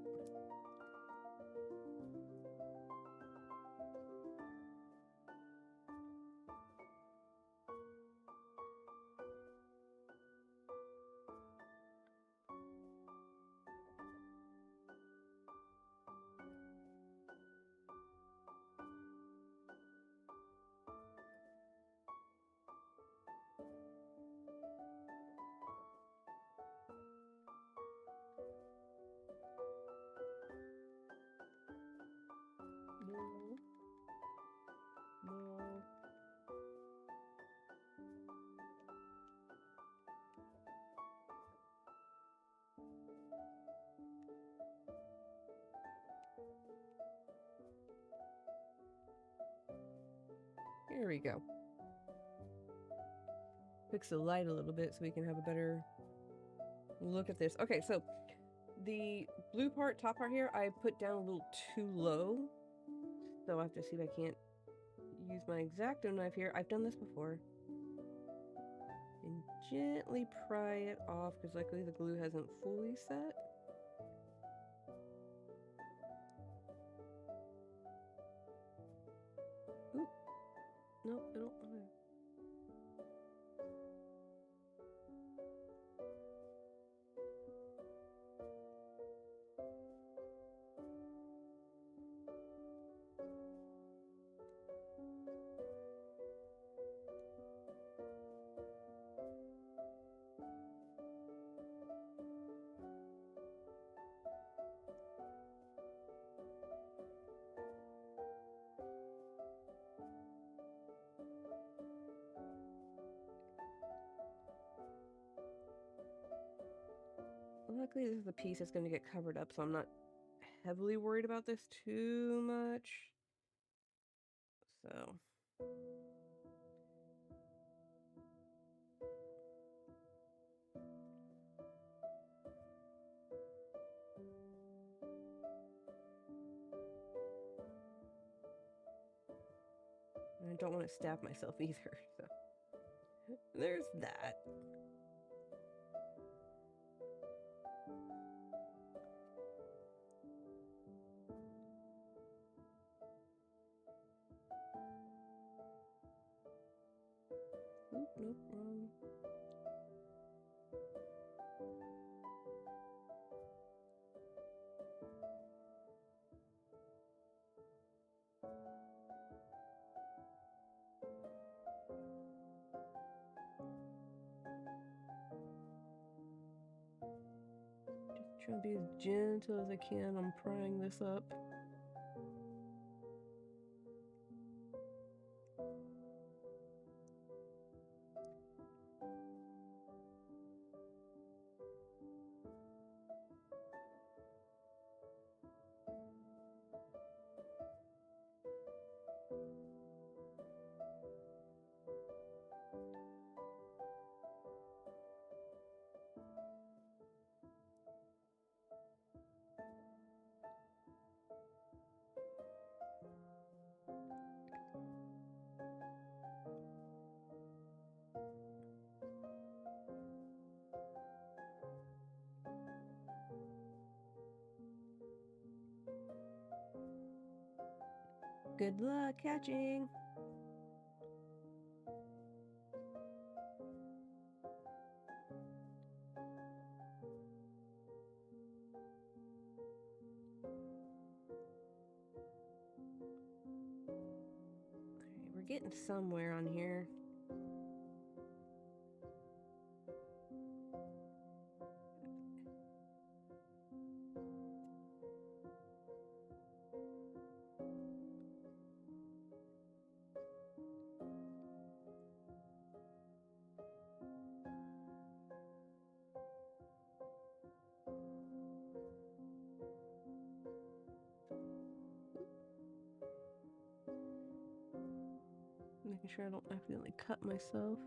No. Here we go. Fix the light a little bit so we can have a better look at this. Okay, so the blue part, top part here, I put down a little too low. So I have to see if I can't use my X-Acto knife here. I've done this before. And gently pry it off, because luckily the glue hasn't fully set. Oop. Nope, I don't want to. Luckily, this is the piece that's going to get covered up, so I'm not heavily worried about this too much. So. And I don't want to stab myself either, so. There's that. Oop, nope, wrong. Just trying to be as gentle as I can. I'm prying this up. Good luck catching. Okay, we're getting somewhere on here. Making sure I don't accidentally cut myself.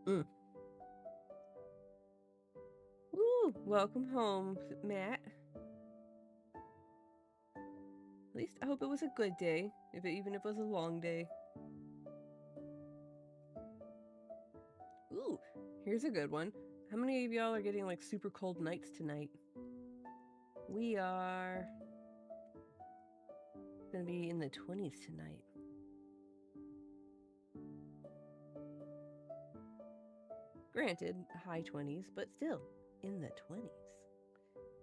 Woo! Welcome home, Matt. At least I hope it was a good day, even if it was a long day. Ooh, here's a good one. How many of y'all are getting like super cold nights tonight? We are gonna be in the 20s tonight. Granted, high 20s, but still in the 20s.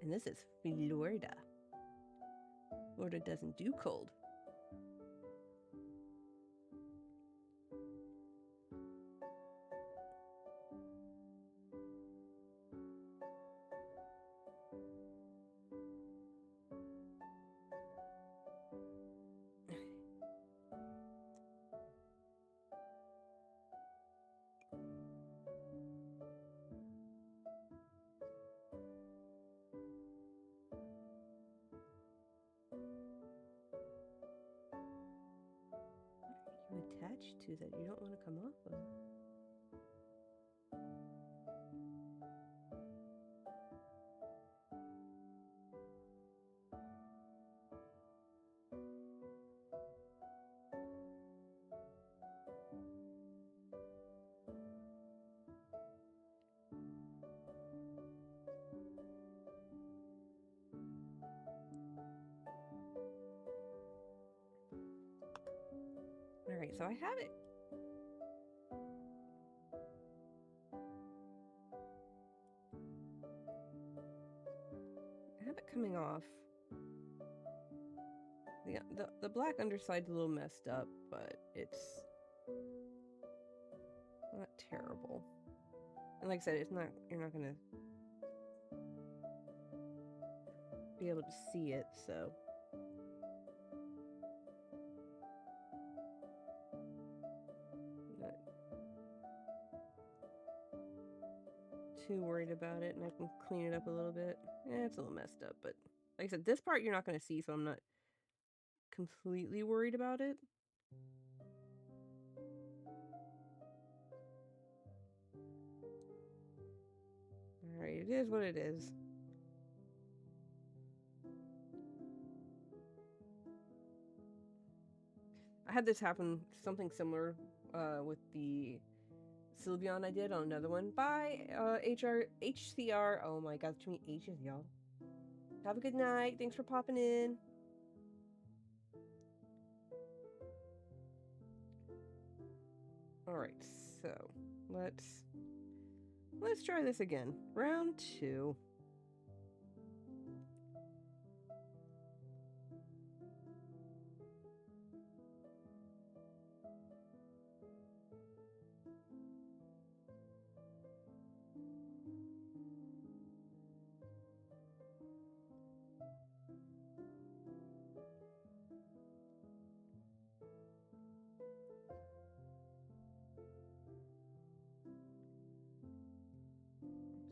And this is Florida. Florida doesn't do cold. You attached to that you don't want to come off of. Alright, so I have it. I have it coming off. The black underside's a little messed up, but it's not terrible. And like I said, you're not gonna be able to see it, so. Not too worried about it, and I can clean it up a little bit. It's a little messed up, but like I said, this part you're not gonna see, so I'm not completely worried about it. Alright, it is what it is. I had this happen, something similar with the Sylveon I did on another one. Bye, HCR. Oh my god, too many H's, y'all. Have a good night. Thanks for popping in. Alright, so let's try this again. Round 2.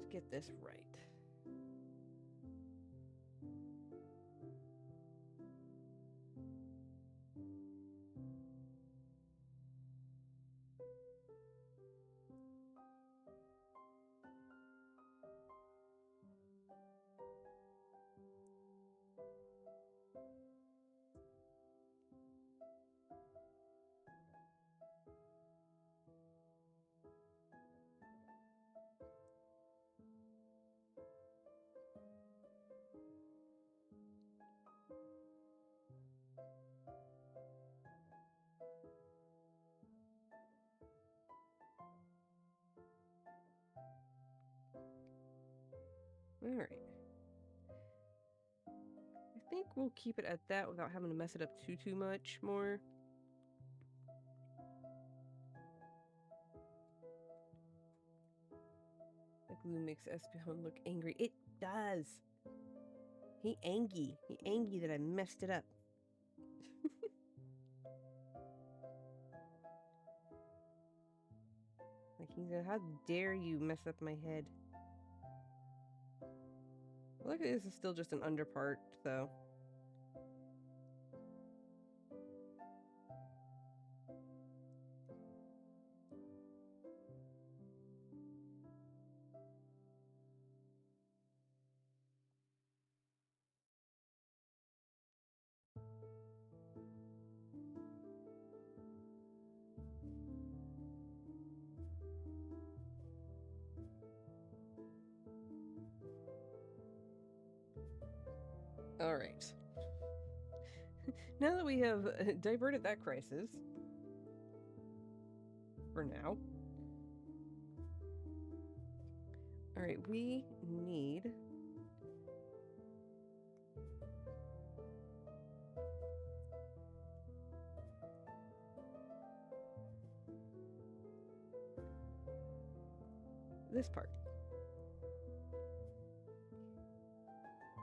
Let's get this right. Alright. I think we'll keep it at that without having to mess it up too much more. The glue makes Espeon look angry. It does! He angry. He angry that I messed it up. Like he's like, how dare you mess up my head? Luckily this is still just an under part, though. Alright. Now that we have diverted that crisis, for now. Alright, we need... this part.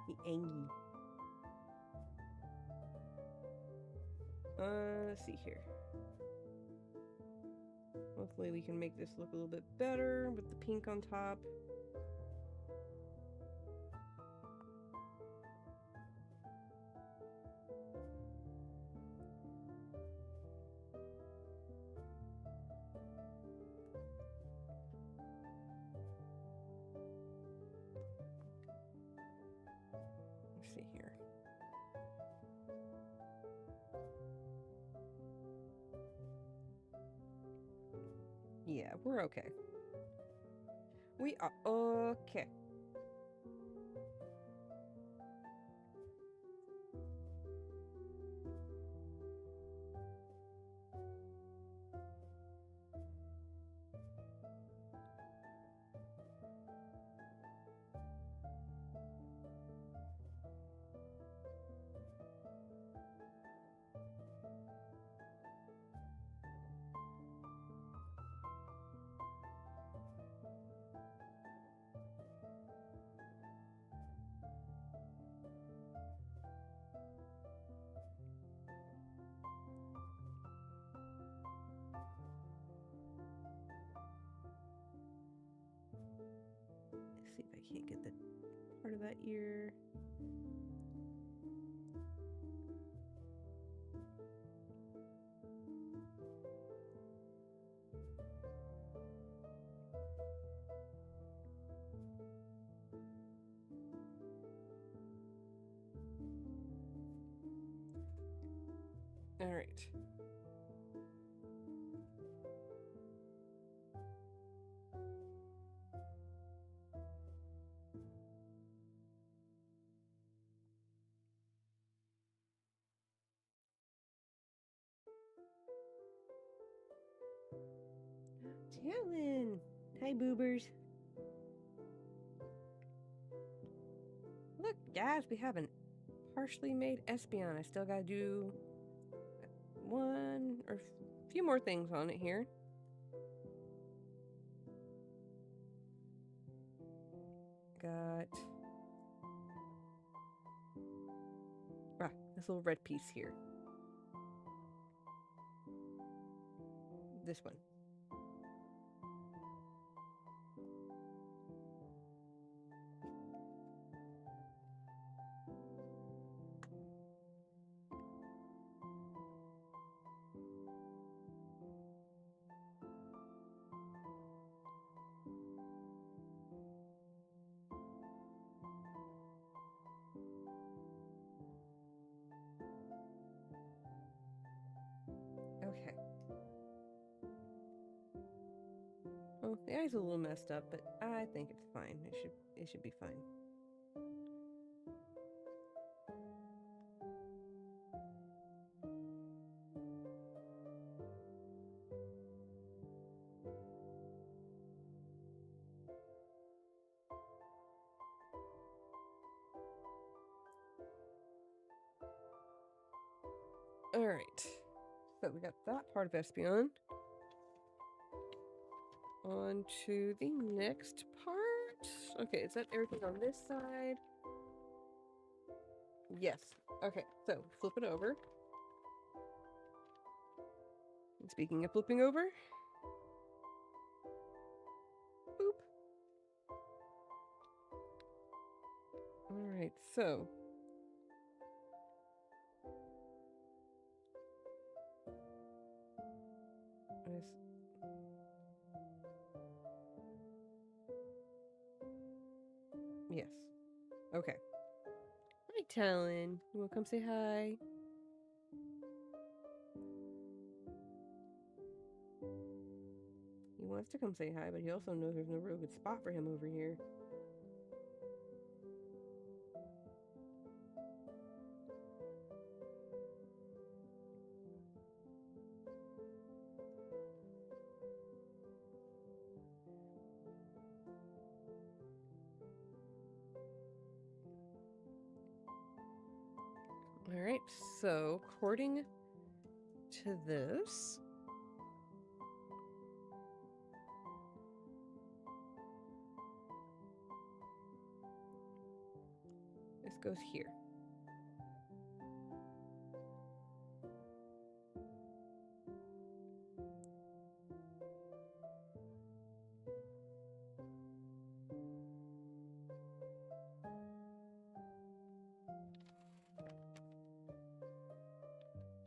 The angry. Let's see here. Hopefully we can make this look a little bit better with the pink on top. Let's see here. Yeah, we're okay. We are okay. Let's see if I can't get the part of that ear. All right. Talon! Hi, boobers. Look, guys, we have an partially made Espeon. I still gotta do one or a few more things on it here. Got this little red piece here. This one. know, the eye's a little messed up, but I think it's fine. It should be fine. Alright. So we got that part of Espeon. On to the next part. Okay, is that everything on this side? Yes. Okay, so flip it over. And speaking of flipping over, boop. Alright, so yes. Okay. Hi, Talon. You wanna come say hi? He wants to come say hi, but he also knows there's no real good spot for him over here. Alright, so according to this, this goes here.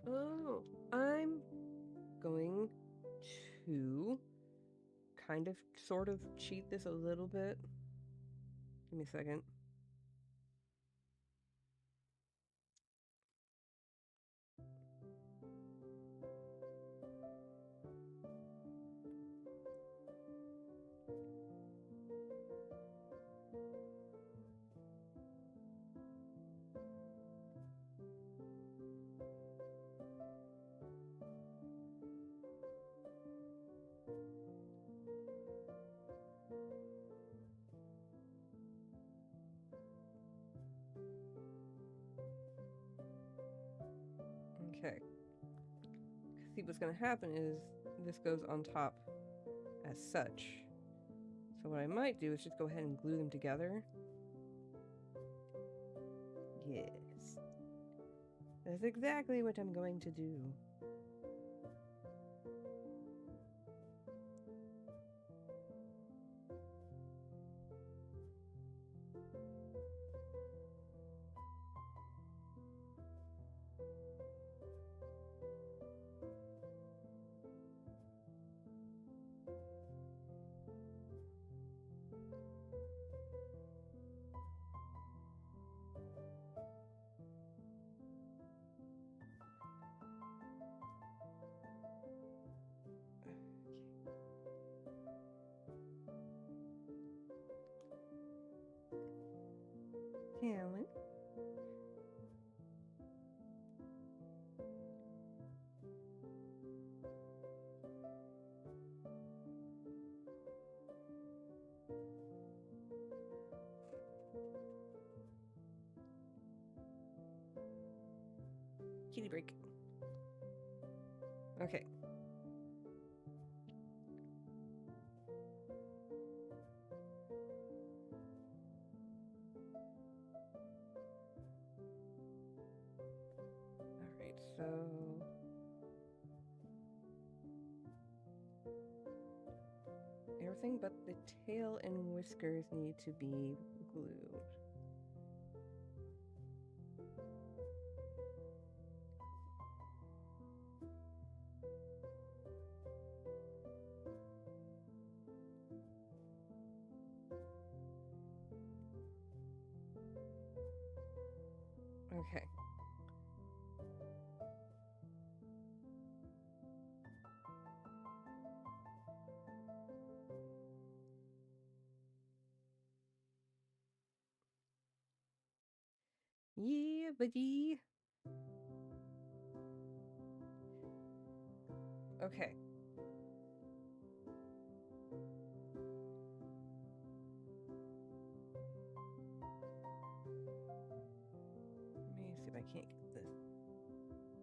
Oh, I'm going to kind of, sort of cheat this a little bit. Give me a second. Okay. See, what's going to happen is this goes on top as such. So what I might do is just go ahead and glue them together. Yes. That's exactly what I'm going to do. Talon. Kitty break. Okay. Alright, so everything but the tail and whiskers need to be glued. Okay. Yeah, buddy. Okay. Let me see if I can't get this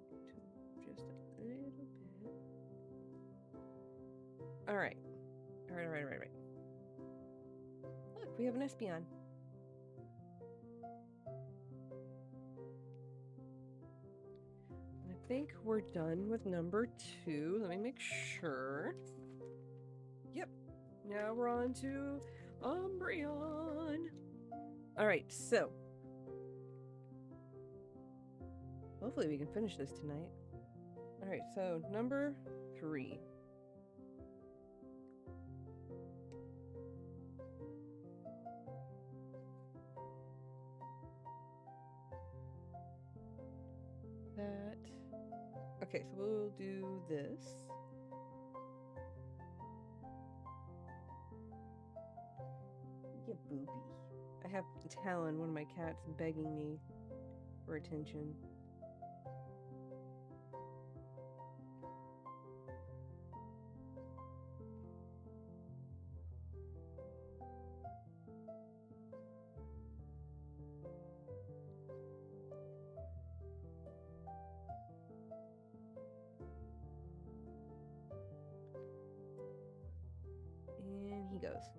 to just a little bit. All right. All right. Look, we have an Espeon. I think we're done with number 2. Let me make sure. Yep. Now we're on to Umbreon. All right, so hopefully we can finish this tonight. All right, so number 3. That. Okay, so we'll do this. Yeah, booby. I have Talon, one of my cats, begging me for attention. And he goes.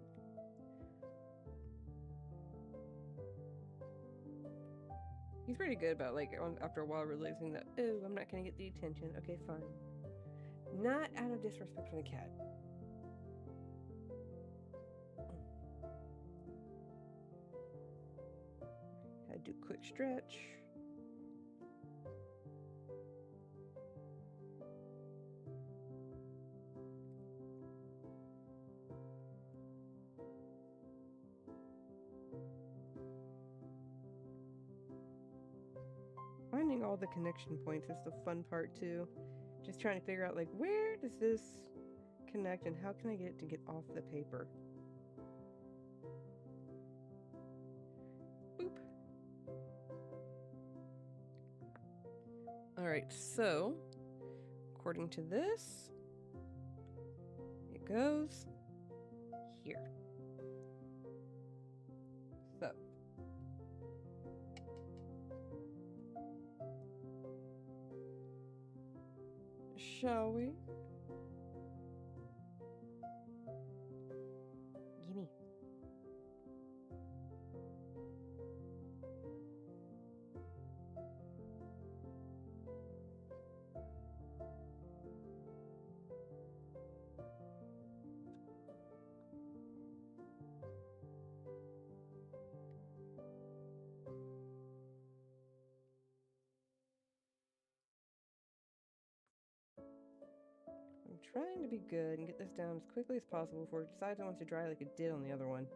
He's pretty good about, like, after a while realizing that, oh, I'm not going to get the attention. Okay, fine. Not out of disrespect for the cat. Had to do a quick stretch. Finding all the connection points is the fun part too. Just trying to figure out, like, where does this connect and how can I get it to get off the paper? Boop. All right, so according to this, it goes here. So shall we? Gimme. I'm trying to be good and get this down as quickly as possible before it decides it wants to dry like it did on the other one.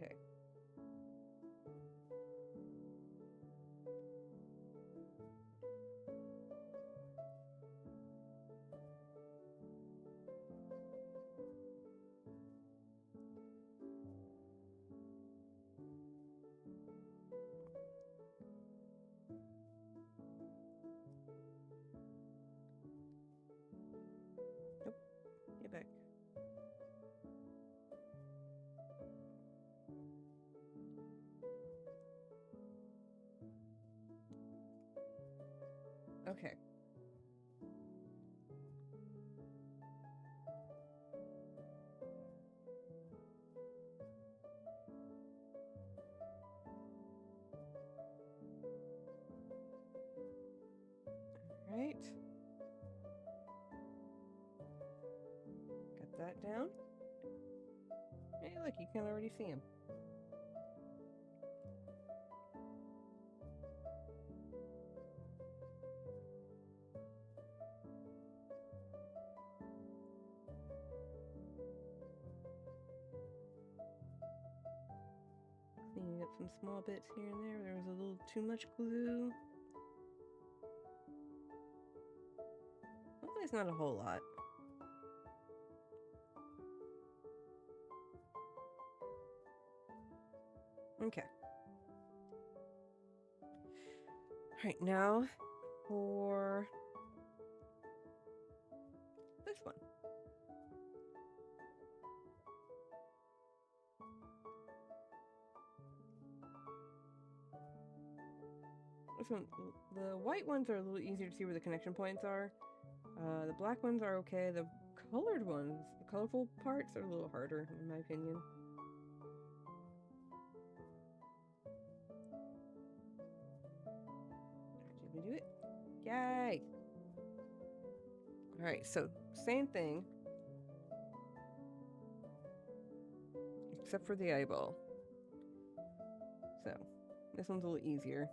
Okay. Nope. Get back. Okay. All right. Got that down. Hey, look, you can already see him. some small bits here and there. There was a little too much glue. Hopefully it's not a whole lot. Okay. Alright, now for this one. This one, the white ones are a little easier to see where the connection points are. The black ones are okay. The colored ones, the colorful parts, are a little harder, in my opinion. Did we do it? Yay! Alright, so same thing. Except for the eyeball. So, this one's a little easier.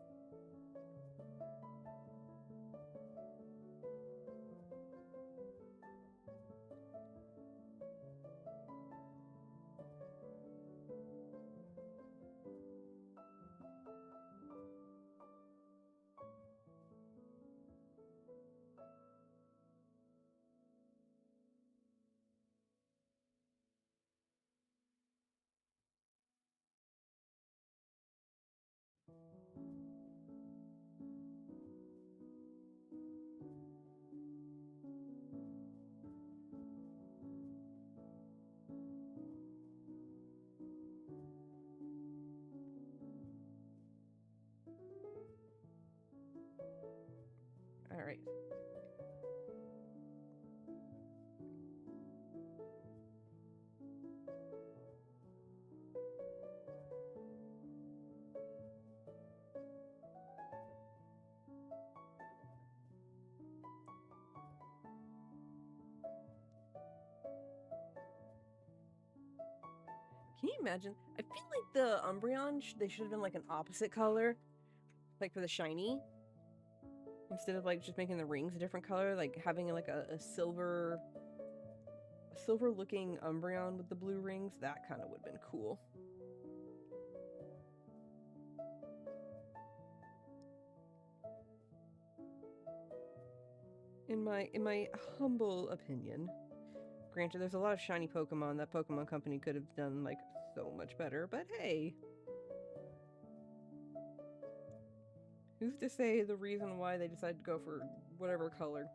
Alright. Can you imagine? I feel like the Umbreon, they should have been like an opposite color. Like for the shiny. Instead of like just making the rings a different color, like having like a silver looking Umbreon with the blue rings, that kind of would have been cool. In my humble opinion. Granted, there's a lot of shiny Pokemon that Pokemon Company could have done like so much better, but hey. Who's to say the reason why they decided to go for whatever color?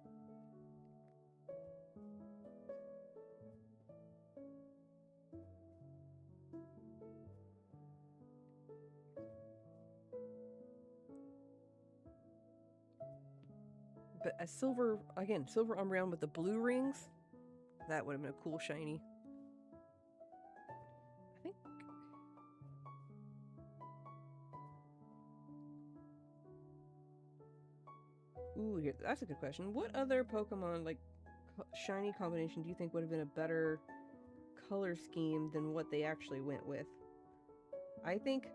But a silver Umbreon with the blue rings, that would have been a cool shiny. I think. Ooh, here, that's a good question. What other Pokemon, like, shiny combination do you think would have been a better color scheme than what they actually went with? I think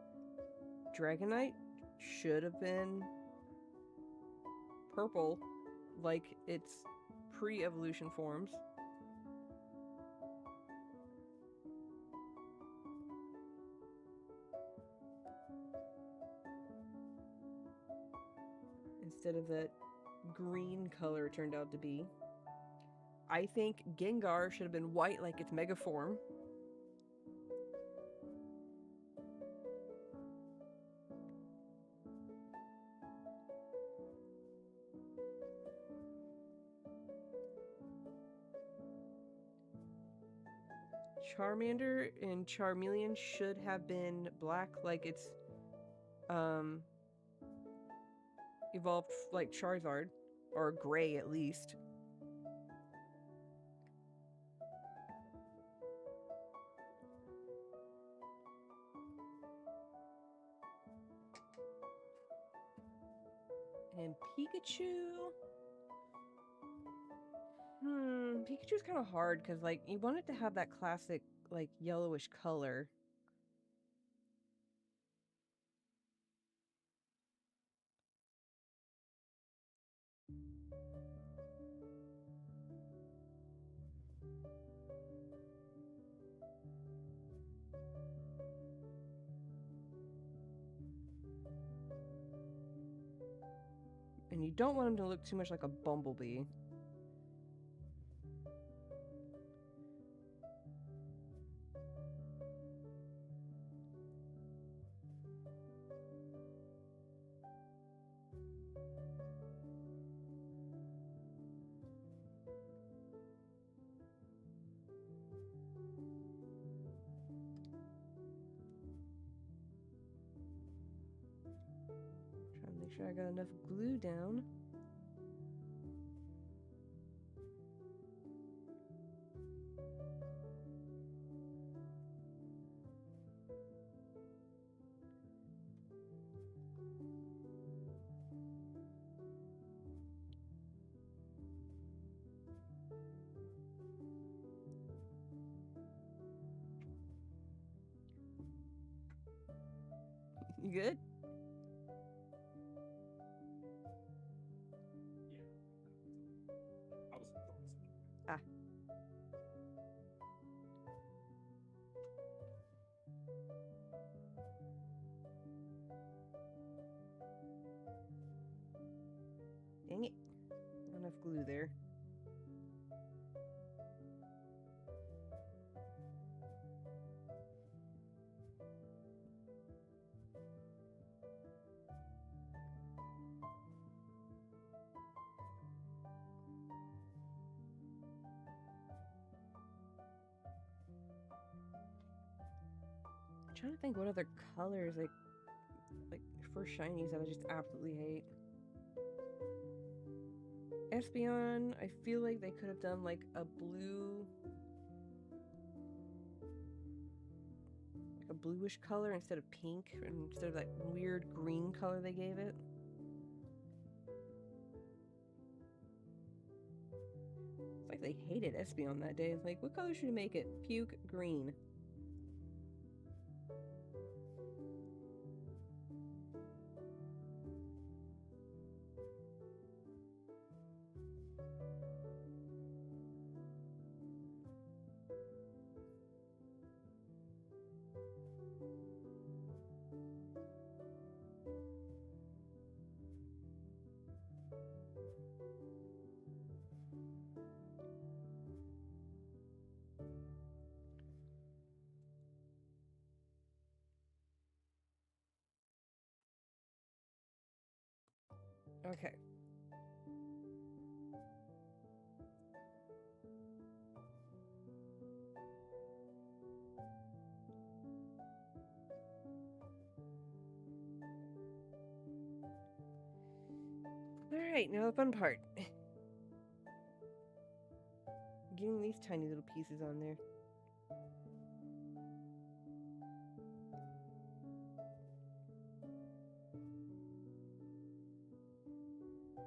Dragonite should have been purple, like its pre-evolution forms. Instead of that green color it turned out to be. I think Gengar should have been white like its mega form. Charmander and Charmeleon should have been black like its evolved like Charizard, or gray at least. And Pikachu. Pikachu's kind of hard because like you want it to have that classic like yellowish color. And you don't want him to look too much like a bumblebee. Trying to make sure I got enough glue down. You good? I was Ah. Dang it. Not enough glue there. I'm trying to think what other colors like for shinies that I just absolutely hate. Espeon, I feel like they could have done like a bluish color instead of pink, instead of that weird green color they gave it. It's like they hated Espeon that day. It's like, what color should we make it? Puke green. Okay. Alright, now the fun part. Getting these tiny little pieces on there.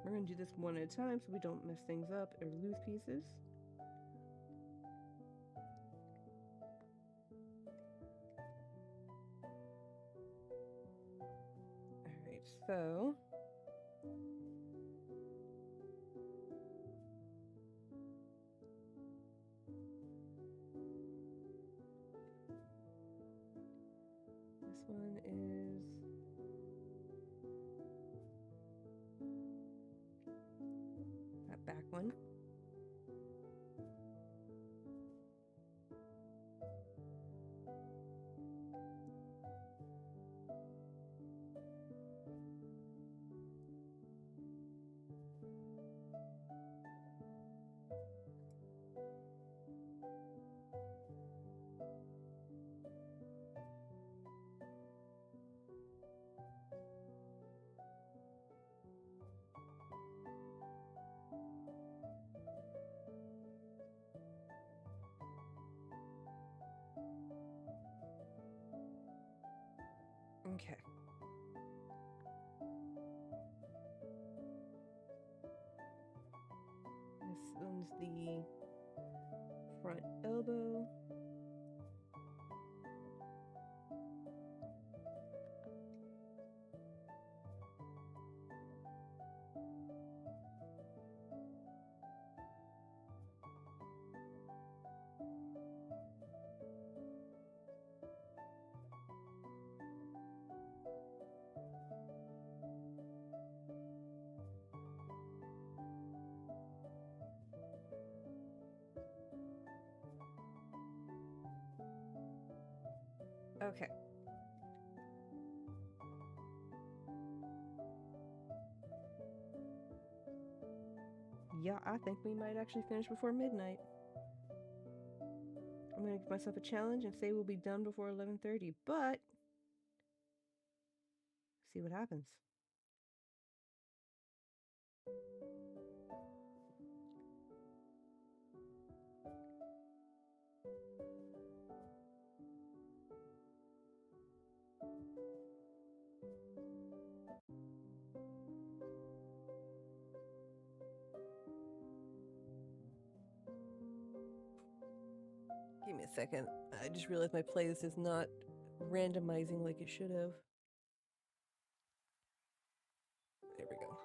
We're gonna do this one at a time so we don't mess things up or lose pieces. Alright, so this one is that back one. Okay. This one's the front elbow. Okay. Yeah, I think we might actually finish before midnight. I'm gonna give myself a challenge and say we'll be done before 11:30, but see what happens. Give me a second. I just realized my playlist is not randomizing like it should have. There we go.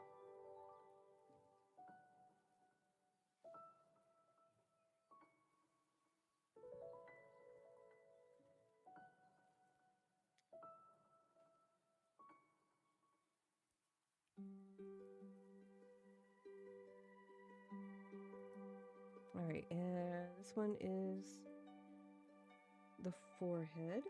Alright, and this one is the forehead.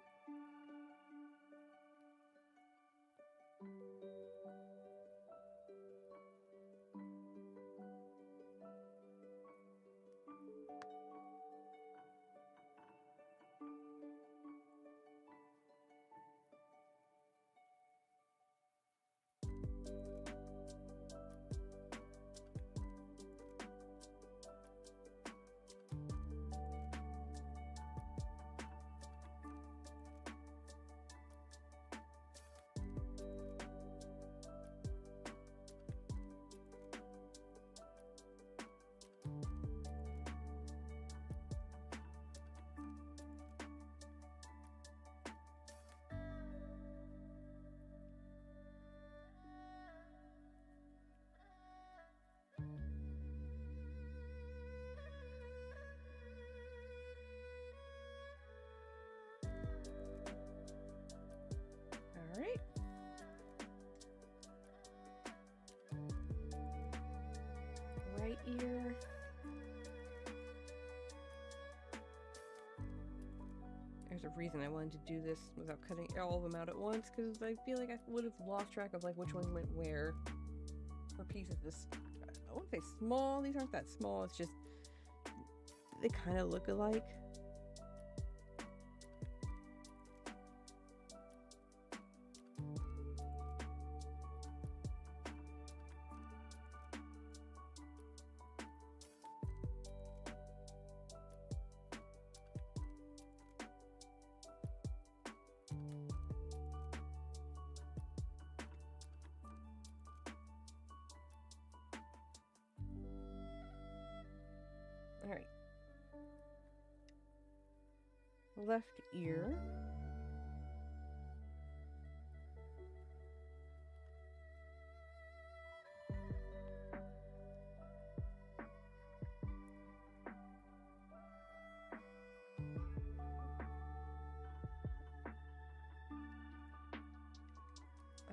Alright. Right ear. There's a reason I wanted to do this without cutting all of them out at once, because I feel like I would have lost track of like which one went where. For pieces this, I wouldn't say small, these aren't that small, it's just they kind of look alike. Alright. Left ear.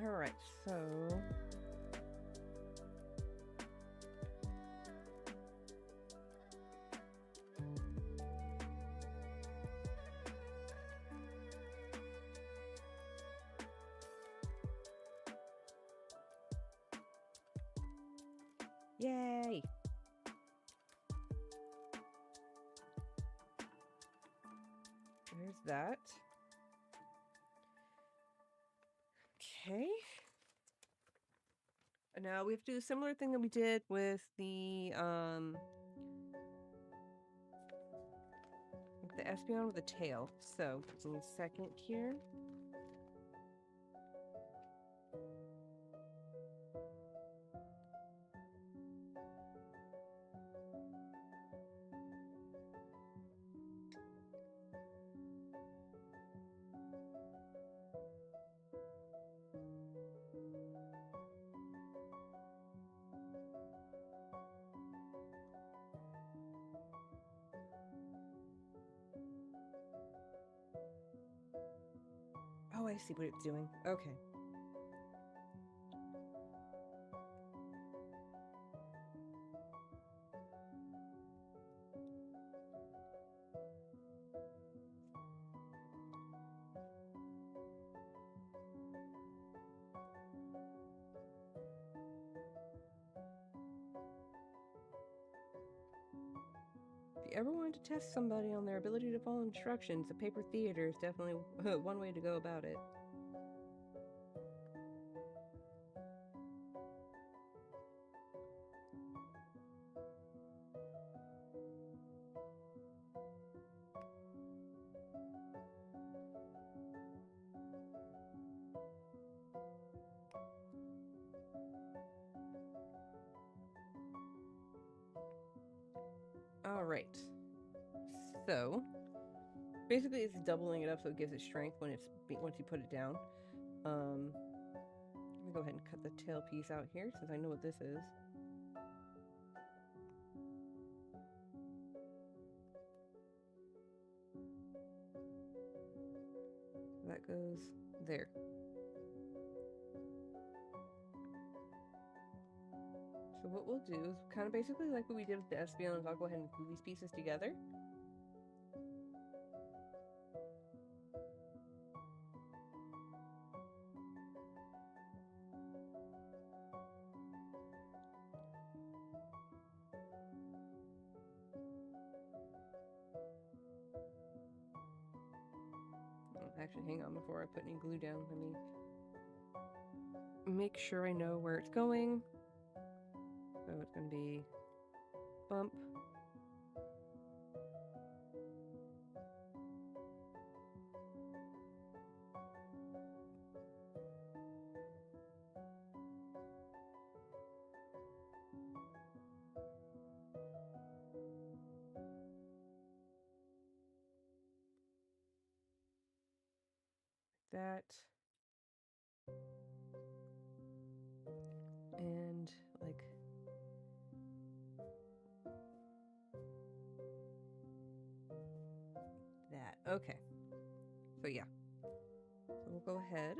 Alright, so yay! There's that. Okay. And now we have to do a similar thing that we did with the Espeon with the tail. So, give me a second here. Oh, I see what it's doing. Okay. you ever wanted to test somebody on their ability to follow instructions, a paper theater is definitely one way to go about it. All right. So, basically, it's doubling it up so it gives it strength when once you put it down. Let me go ahead and cut the tail piece out here since I know what this is. That goes there. So what we'll do is kind of basically like what we did with the Espeon, I'll go ahead and glue these pieces together. Actually, hang on before I put any glue down. Let me make sure I know where it's going. So it's going to be bump. That. And like that. Okay. So yeah. So we'll go ahead.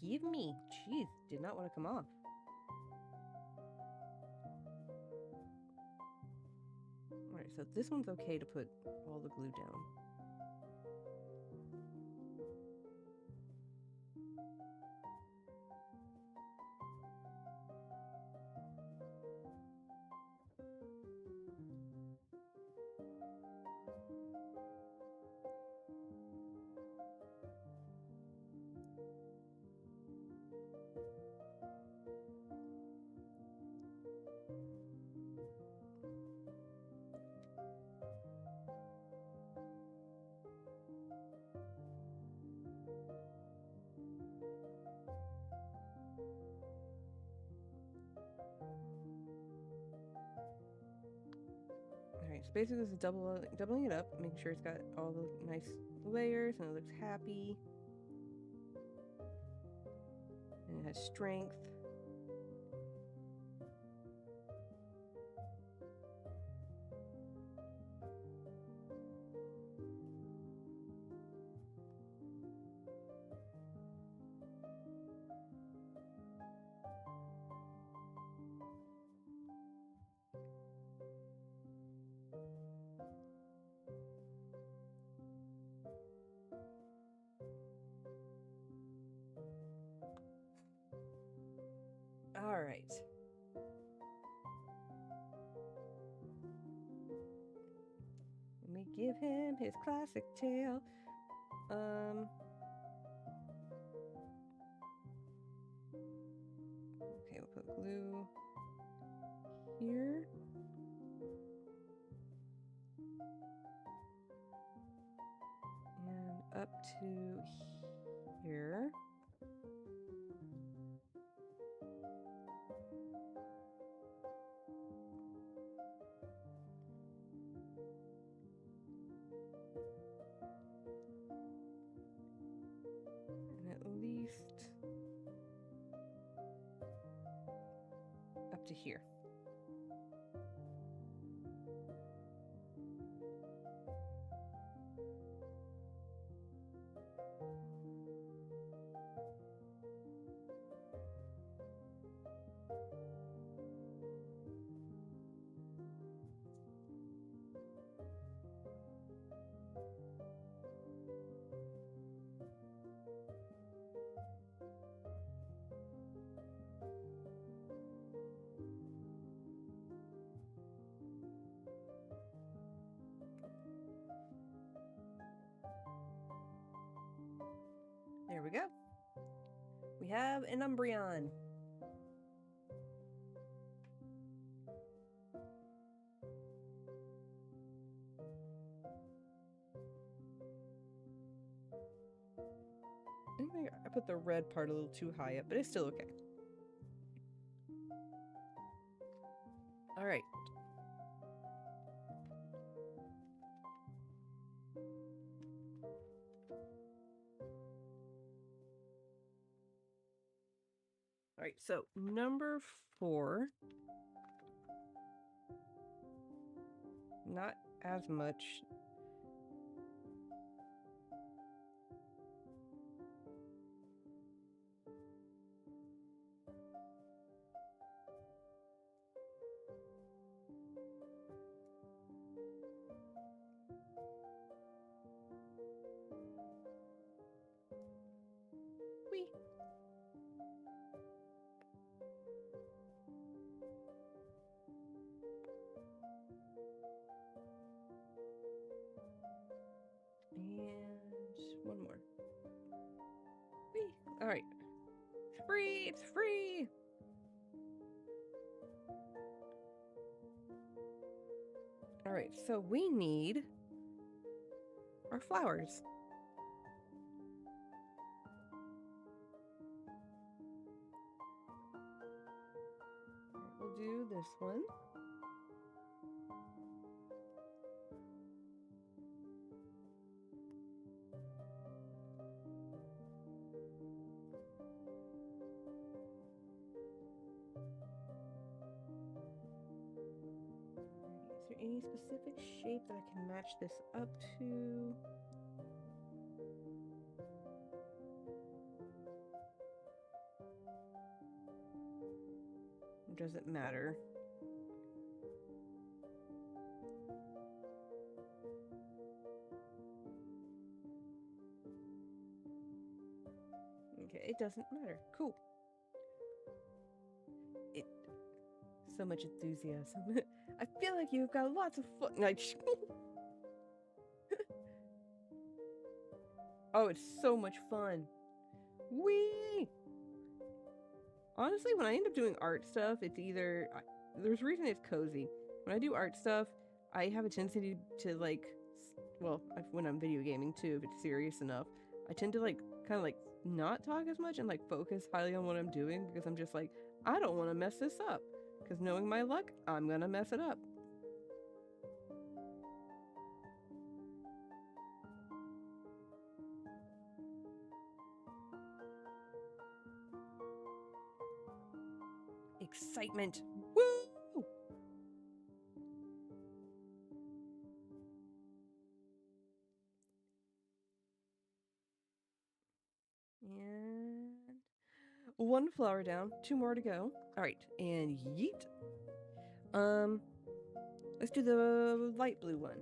Give me. Jeez, did not want to come off. Alright, so this one's okay to put all the glue down. Alright, so basically this is doubling it up, making sure it's got all the nice layers and it looks happy. And it has strength. All right. Let me give him his classic tail. Okay, we'll put glue here. And up to here. Up to here. We have an Umbreon. I put the red part a little too high up, but it's still okay. All right. All right, so number 4. Not as much. Whee! And one more. Whee! All right. It's free! It's free! All right, so we need our flowers. We'll do this one. Is there any specific shape that I can match this up to? Does it matter? Okay, it doesn't matter. Cool. So much enthusiasm. I feel like you've got lots of fun. Oh, it's so much fun. Whee! Honestly, when I end up doing art stuff, it's either... there's a reason it's cozy. When I do art stuff, I have a tendency to like... Well, when I'm video gaming too, if it's serious enough, I tend to like, kind of like, not talk as much and like focus highly on what I'm doing because I'm just like, I don't want to mess this up. Because knowing my luck, I'm gonna mess it up. Excitement. Woo! And 1 flower down, 2 more to go. All right, and yeet. Let's do the light blue one.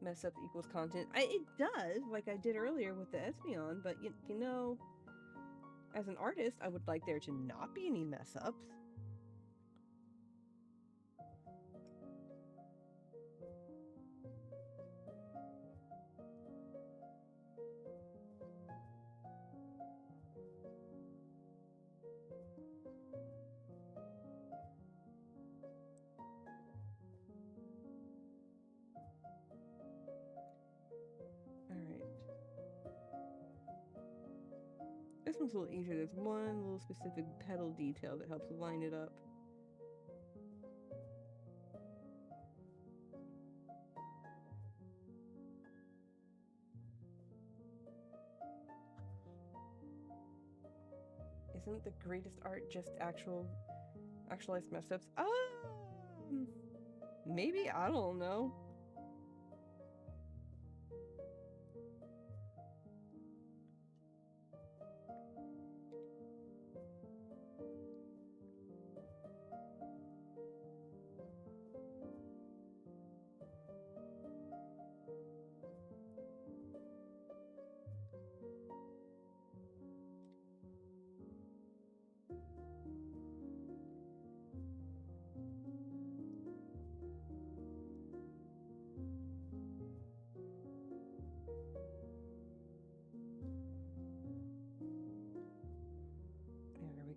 Mess up equals content. It does, like I did earlier with the Espeon, but you know, as an artist, I would like there to not be any mess ups. This one's a little easier. There's one little specific petal detail that helps line it up. Isn't the greatest art just actualized mess ups? Maybe, I don't know.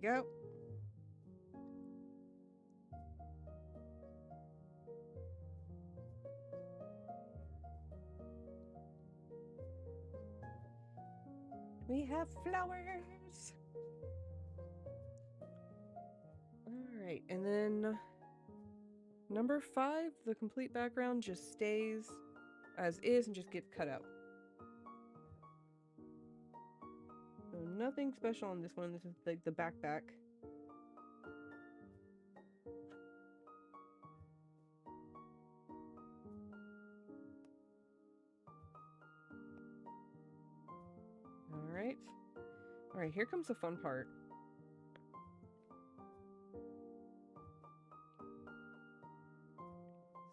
go. We have flowers. All right, and then number 5, the complete background just stays as is and just gets cut out. So nothing special on this one. This is like the backpack. All right, here comes the fun part.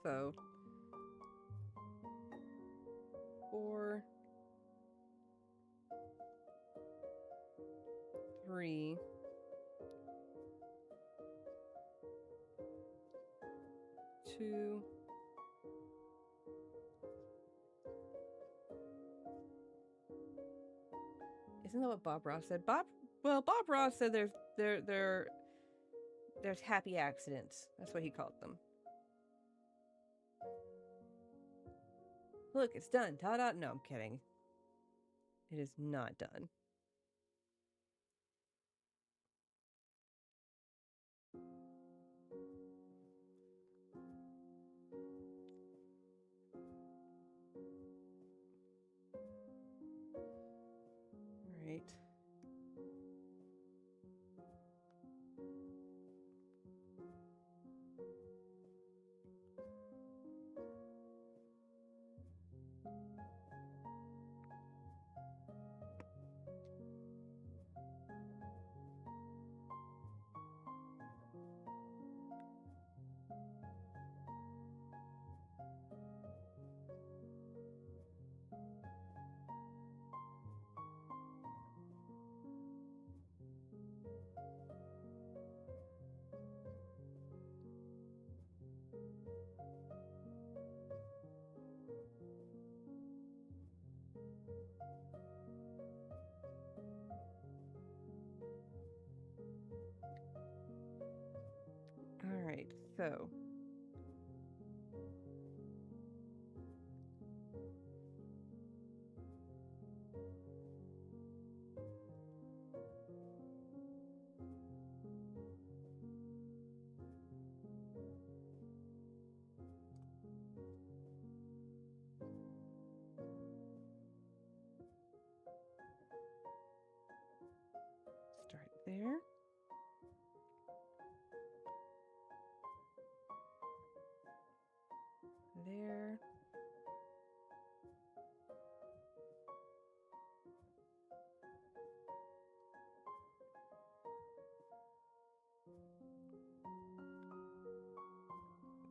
So 4, 3, 2, isn't that what Bob Ross said? Bob Ross said there's happy accidents. That's what he called them. Look, it's done. Ta-da! No, I'm kidding. It is not done. All right. All right, so start there. There.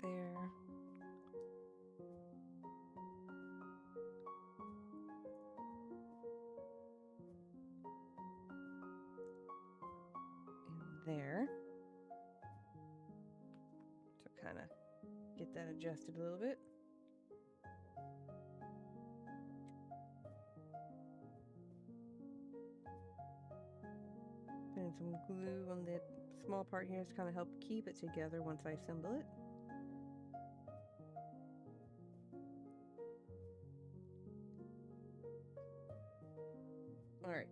There. And there. So kind of get that adjusted a little bit. And some glue on the small part here to kind of help keep it together once I assemble it. All right.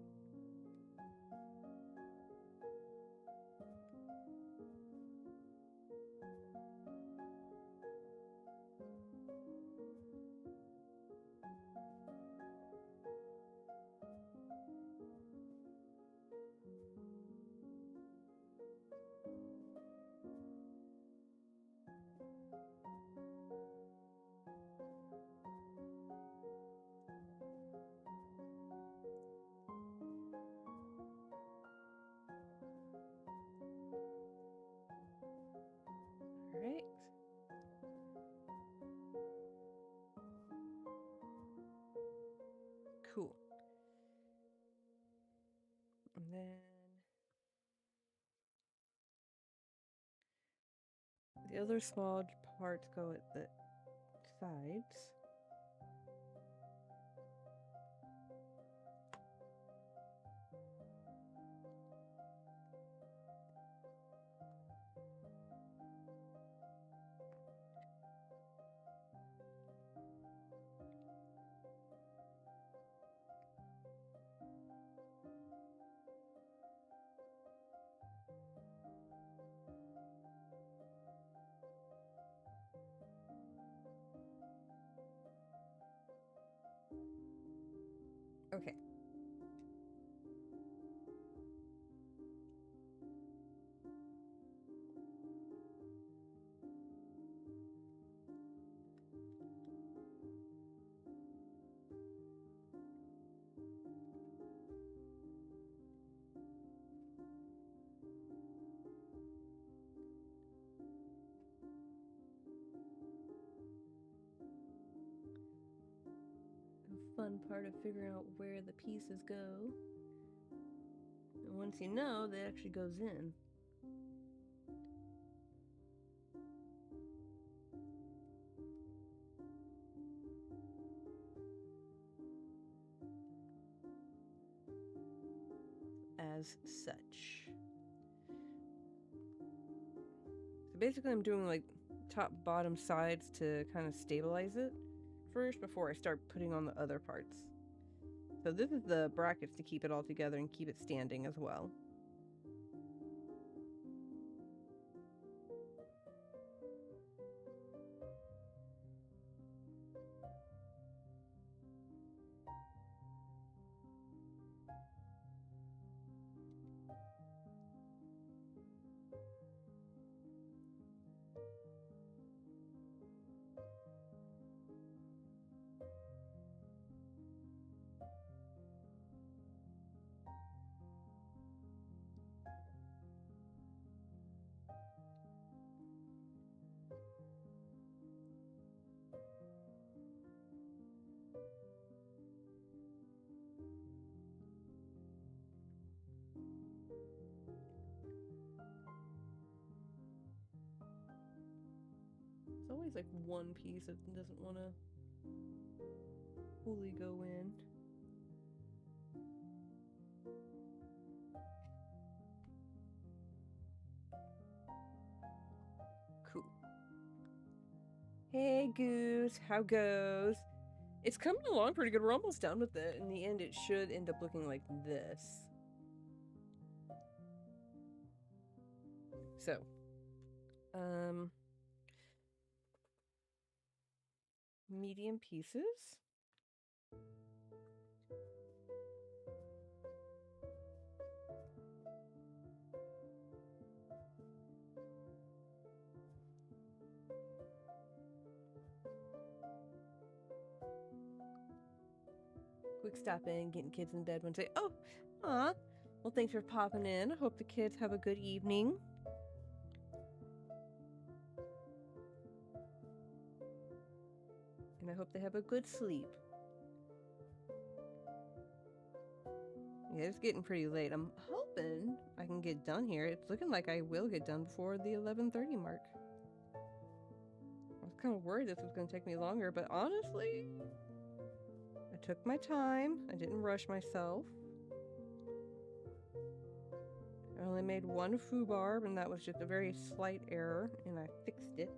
All right. Cool. And then the other small parts go at the sides. fun part of figuring out where the pieces go. And once you know, that actually goes in. As such. So basically I'm doing like top bottom sides to kind of stabilize it first before I start putting on the other parts. So this is the brackets to keep it all together and keep it standing as well. It's always like one piece that doesn't want to fully go in. Cool. Hey Goose, how goes? It's coming along pretty good. We're almost done with it. In the end, it should end up looking like this. So, medium pieces. Quick stop in, getting kids in bed one day. Oh, aw. Well, thanks for popping in. I hope the kids have a good evening. And I hope they have a good sleep. Yeah, it's getting pretty late. I'm hoping I can get done here. It's looking like I will get done before the 11:30 mark. I was kind of worried this was going to take me longer, but honestly, I took my time. I didn't rush myself. I only made one foobarb, and that was just a very slight error, and I fixed it.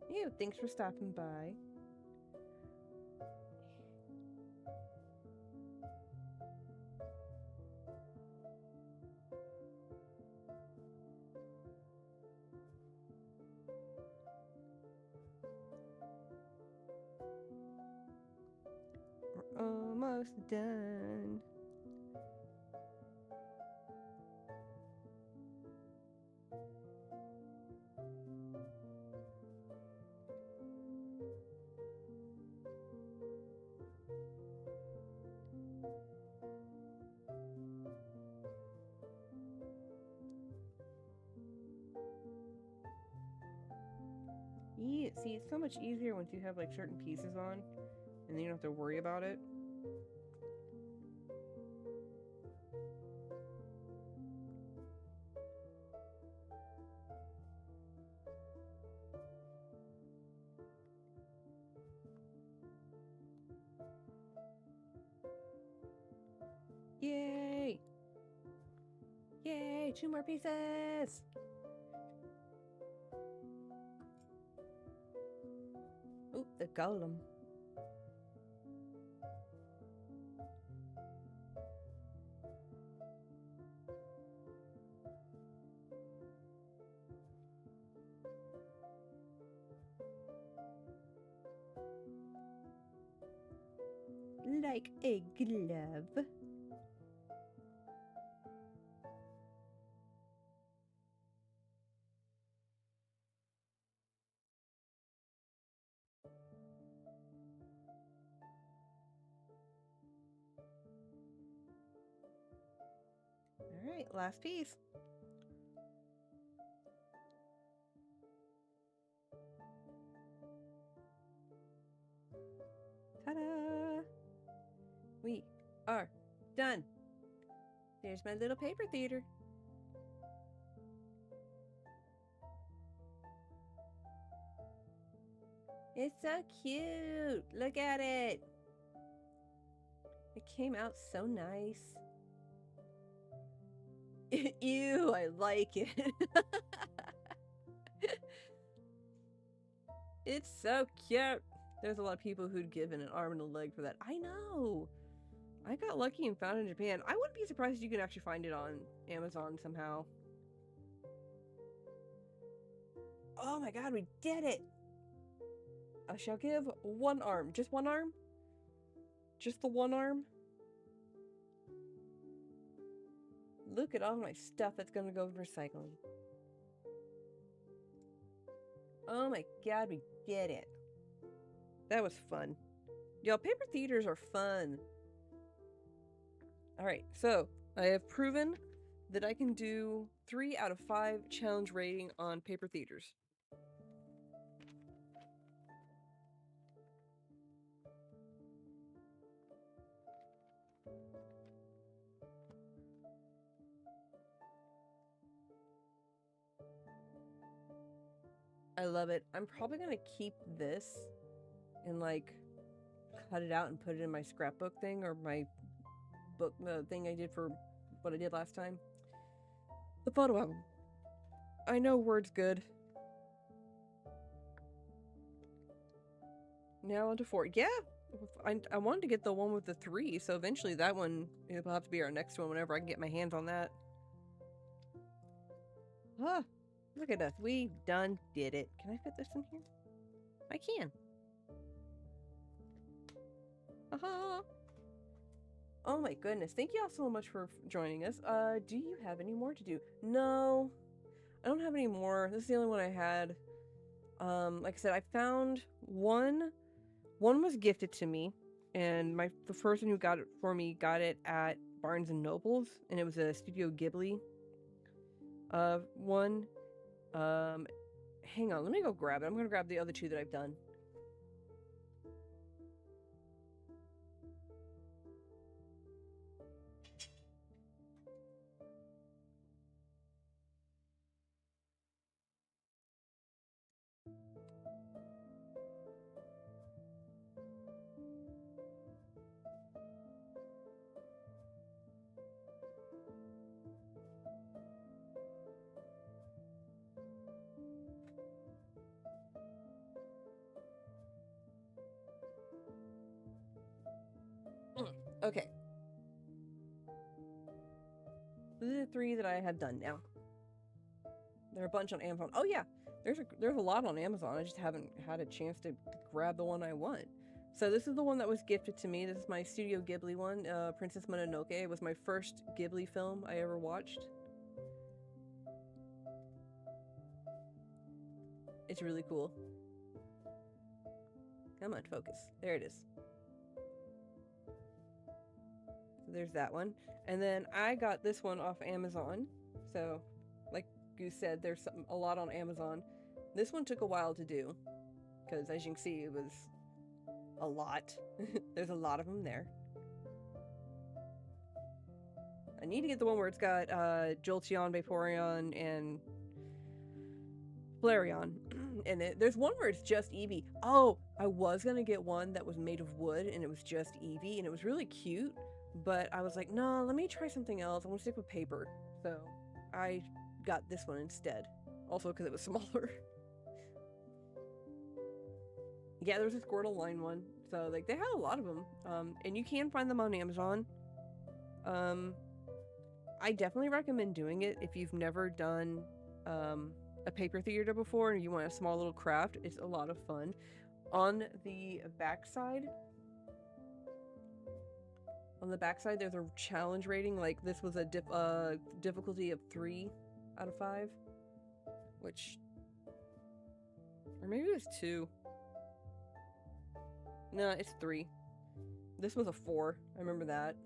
Ew, thanks for stopping by. We're almost done. Yeah, see, it's so much easier once you have like certain pieces on, and then you don't have to worry about it. Yay! Yay! 2 more pieces! Oop, the golem. like a glove. All right, last piece. Ta-da! We are done. There's my little paper theater. It's so cute. Look at it. It came out so nice. Ew, I like it. It's so cute. There's a lot of people who'd given an arm and a leg for that. I know. I got lucky and found it in Japan. I wouldn't be surprised if you can actually find it on Amazon somehow. Oh my god, we did it! I shall give one arm. Just one arm? Just the one arm? Look at all my stuff that's gonna go for recycling. Oh my god, we did it. That was fun. Y'all, paper theaters are fun. Alright, so I have proven that I can do 3 out of 5 challenge rating on paper theaters. I love it. I'm probably gonna keep this and like cut it out and put it in my scrapbook thing or my book thing I did for what I did last time. The photo album. I know word's good. Now on to 4. Yeah, I wanted to get the one with the 3, so eventually that one will have to be our next one whenever I can get my hands on that. Ah, look at us. We done did it. Can I fit this in here? I can. Aha! Oh my goodness. Thank you all so much for joining us. Do you have any more to do? No. I don't have any more. This is the only one I had. Like I said, I found one. One was gifted to me, and the person who got it for me got it at Barnes and Nobles, and it was a Studio Ghibli one. Hang on, let me go grab it. I'm gonna grab the other 2 that I've done. Okay. These are the 3 that I have done now. There are a bunch on Amazon. Oh yeah, there's a lot on Amazon. I just haven't had a chance to grab the one I want. So this is the one that was gifted to me. This is my Studio Ghibli one, Princess Mononoke. It was my first Ghibli film I ever watched. It's really cool. Come on, focus. There it is. So there's that one. And then I got this one off Amazon. So, like Goose said, there's a lot on Amazon. This one took a while to do, because as you can see, it was a lot. There's a lot of them there. I need to get the one where it's got Jolteon, Vaporeon, and Flareon in it. There's one where it's just Eevee. Oh, I was gonna get one that was made of wood and it was just Eevee, and it was really cute, but I was like, no, let me try something else. I want to stick with paper. So I got this one instead. Also because it was smaller. Yeah, there was a Squirtle line one. So like they had a lot of them. And you can find them on Amazon. I definitely recommend doing it if you've never done a paper theater before and you want a small little craft. It's a lot of fun. On the back side, On the backside, there's a challenge rating. Like, this was a difficulty of 3 out of 5. Which... Or maybe it was 2. No, it's 3. This was a 4. I remember that.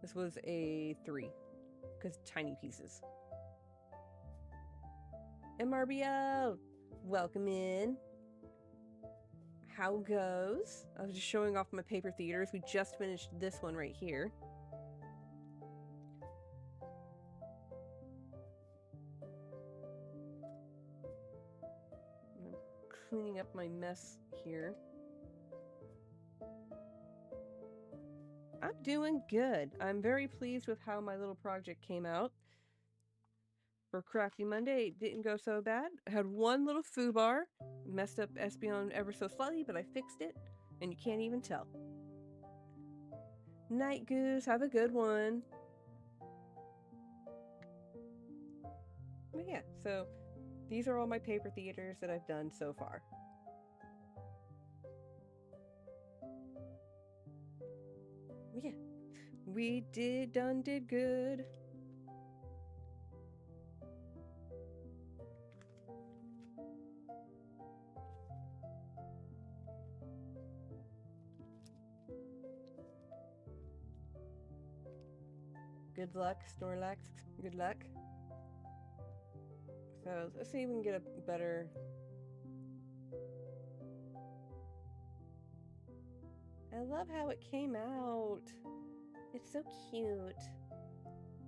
This was a 3. Because tiny pieces. MRBO! Welcome in. How goes? I was just showing off my paper theaters. We just finished this one right here. I'm cleaning up my mess here. I'm doing good. I'm very pleased with how my little project came out. For Crafty Monday, it didn't go so bad. I had one little foo bar. Messed up Espeon ever so slightly, but I fixed it. And you can't even tell. Night Goose, have a good one. But yeah, so these are all my paper theaters that I've done so far. Yeah, we did good. Good luck, Snorlax. Good luck. So, let's see if we can get a better... I love how it came out. It's so cute.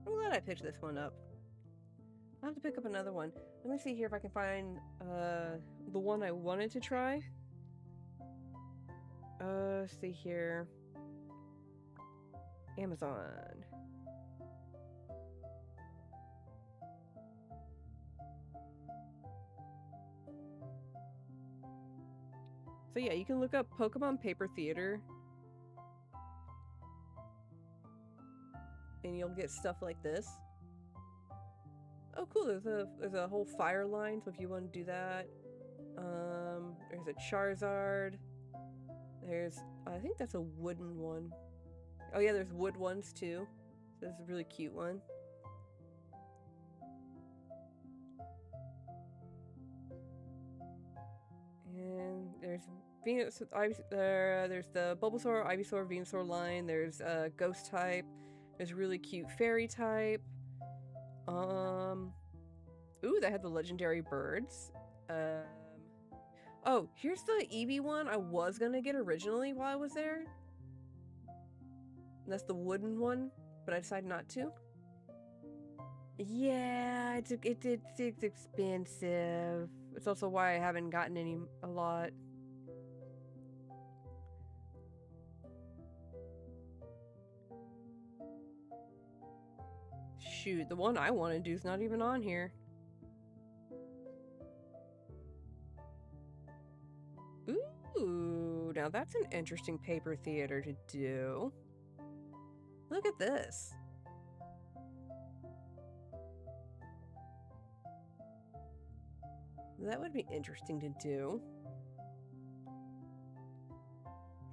I'm glad I picked this one up. I'll have to pick up another one. Let me see here if I can find the one I wanted to try. Let's see here. Amazon. So yeah, you can look up Pokemon Paper Theater. And you'll get stuff like this. Oh cool, there's a whole fire line, so if you want to do that. There's a Charizard. There's, I think that's a wooden one. Oh yeah, there's wood ones too. So this is a really cute one. And there's Venus, there's the Bulbasaur, Ivysaur, Venusaur line. There's Ghost type. There's really cute Fairy type. Ooh, that had the legendary birds. Oh, here's the Eevee one I was gonna get originally while I was there. And that's the wooden one, but I decided not to. Yeah, it's expensive. It's also why I haven't gotten a lot. Shoot, the one I want to do is not even on here. Ooh, now that's an interesting paper theater to do. Look at this. That would be interesting to do.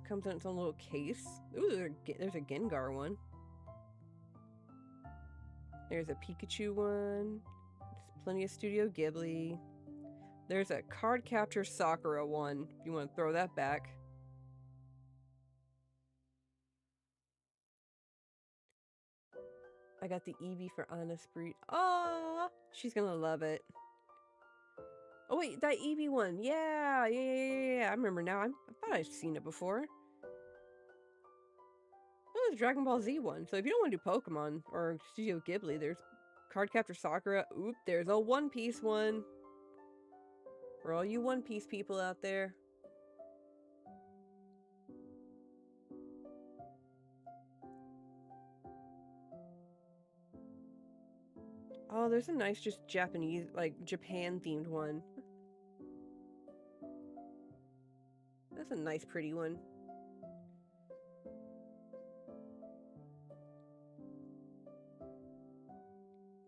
Comes in its own little case. Ooh, there's a Gengar one. There's a Pikachu one. There's plenty of Studio Ghibli. There's a Card Capture Sakura one, if you want to throw that back. I got the Eevee for Honest Breed. Ah, she's gonna love it. Oh wait, that Eevee one. Yeah. I remember now. I thought I'd seen it before. Oh, the Dragon Ball Z one. So if you don't want to do Pokemon or Studio Ghibli, there's Card Capture Sakura. Oop, there's a One Piece one. For all you One Piece people out there. Oh, there's a nice just Japanese, like Japan themed one. That's a nice pretty one.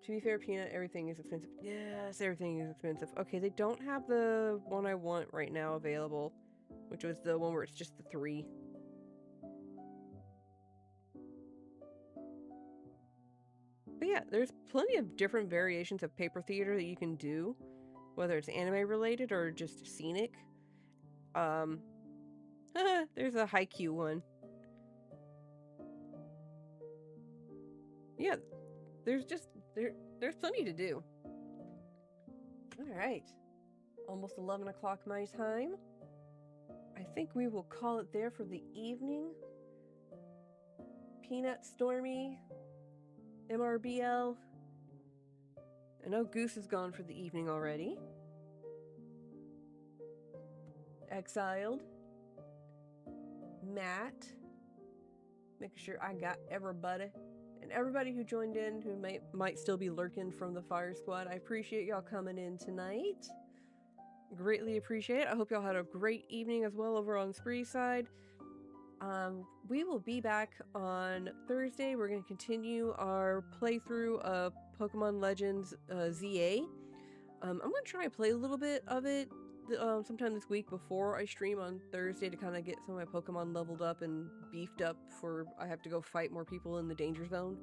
To be fair, Peanut, everything is expensive. Yes, everything is expensive. Okay, they don't have the one I want right now available, which was the one where it's just the 3. But yeah, there's plenty of different variations of paper theater that you can do, whether it's anime related or just scenic. There's a haiku one. Yeah, there's plenty to do. All right, almost 11 o'clock my time. I think we will call it there for the evening. Peanut, Stormy, MRBL. I know Goose is gone for the evening already. Exiled. Matt. Making sure I got everybody. And everybody who joined in who might still be lurking from the Fire Squad. I appreciate y'all coming in tonight. Greatly appreciate it. I hope y'all had a great evening as well over on Spree side. We will be back on Thursday. We're going to continue our playthrough of Pokemon Legends ZA. I'm going to try and play a little bit of it sometime this week before I stream on Thursday to kind of get some of my Pokemon leveled up and beefed up for I have to go fight more people in the Danger Zone.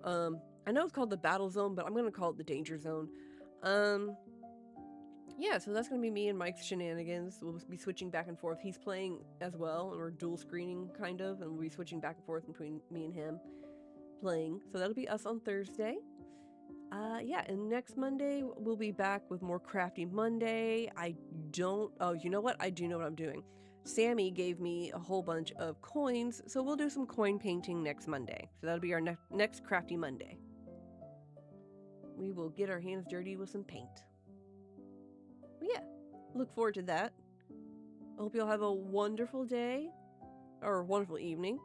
I know it's called the Battle Zone, but I'm going to call it the Danger Zone. Yeah, so that's going to be me and Mike's shenanigans. We'll be switching back and forth. He's playing as well, and we're dual screening, kind of, and we'll be switching back and forth between me and him playing. So that'll be us on Thursday. Yeah, and next Monday, we'll be back with more Crafty Monday. Oh, you know what? I do know what I'm doing. Sammy gave me a whole bunch of coins, so we'll do some coin painting next Monday. So that'll be our next Crafty Monday. We will get our hands dirty with some paint. Yeah, look forward to that. I hope you'll have a wonderful day or a wonderful evening.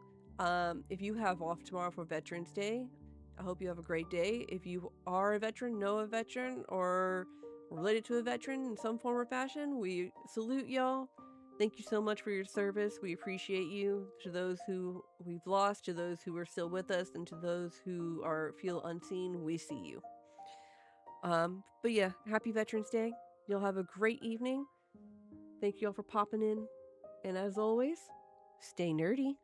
If you have off tomorrow for Veterans Day, I hope you have a great day. If you are a veteran, know a veteran, or related to a veteran in some form or fashion, we salute y'all. Thank you so much for your service. We appreciate you. To those who we've lost, to those who are still with us, and to those who feel unseen, we see you. But yeah, happy Veterans Day. You'll have a great evening. Thank you all for popping in. And as always, stay nerdy.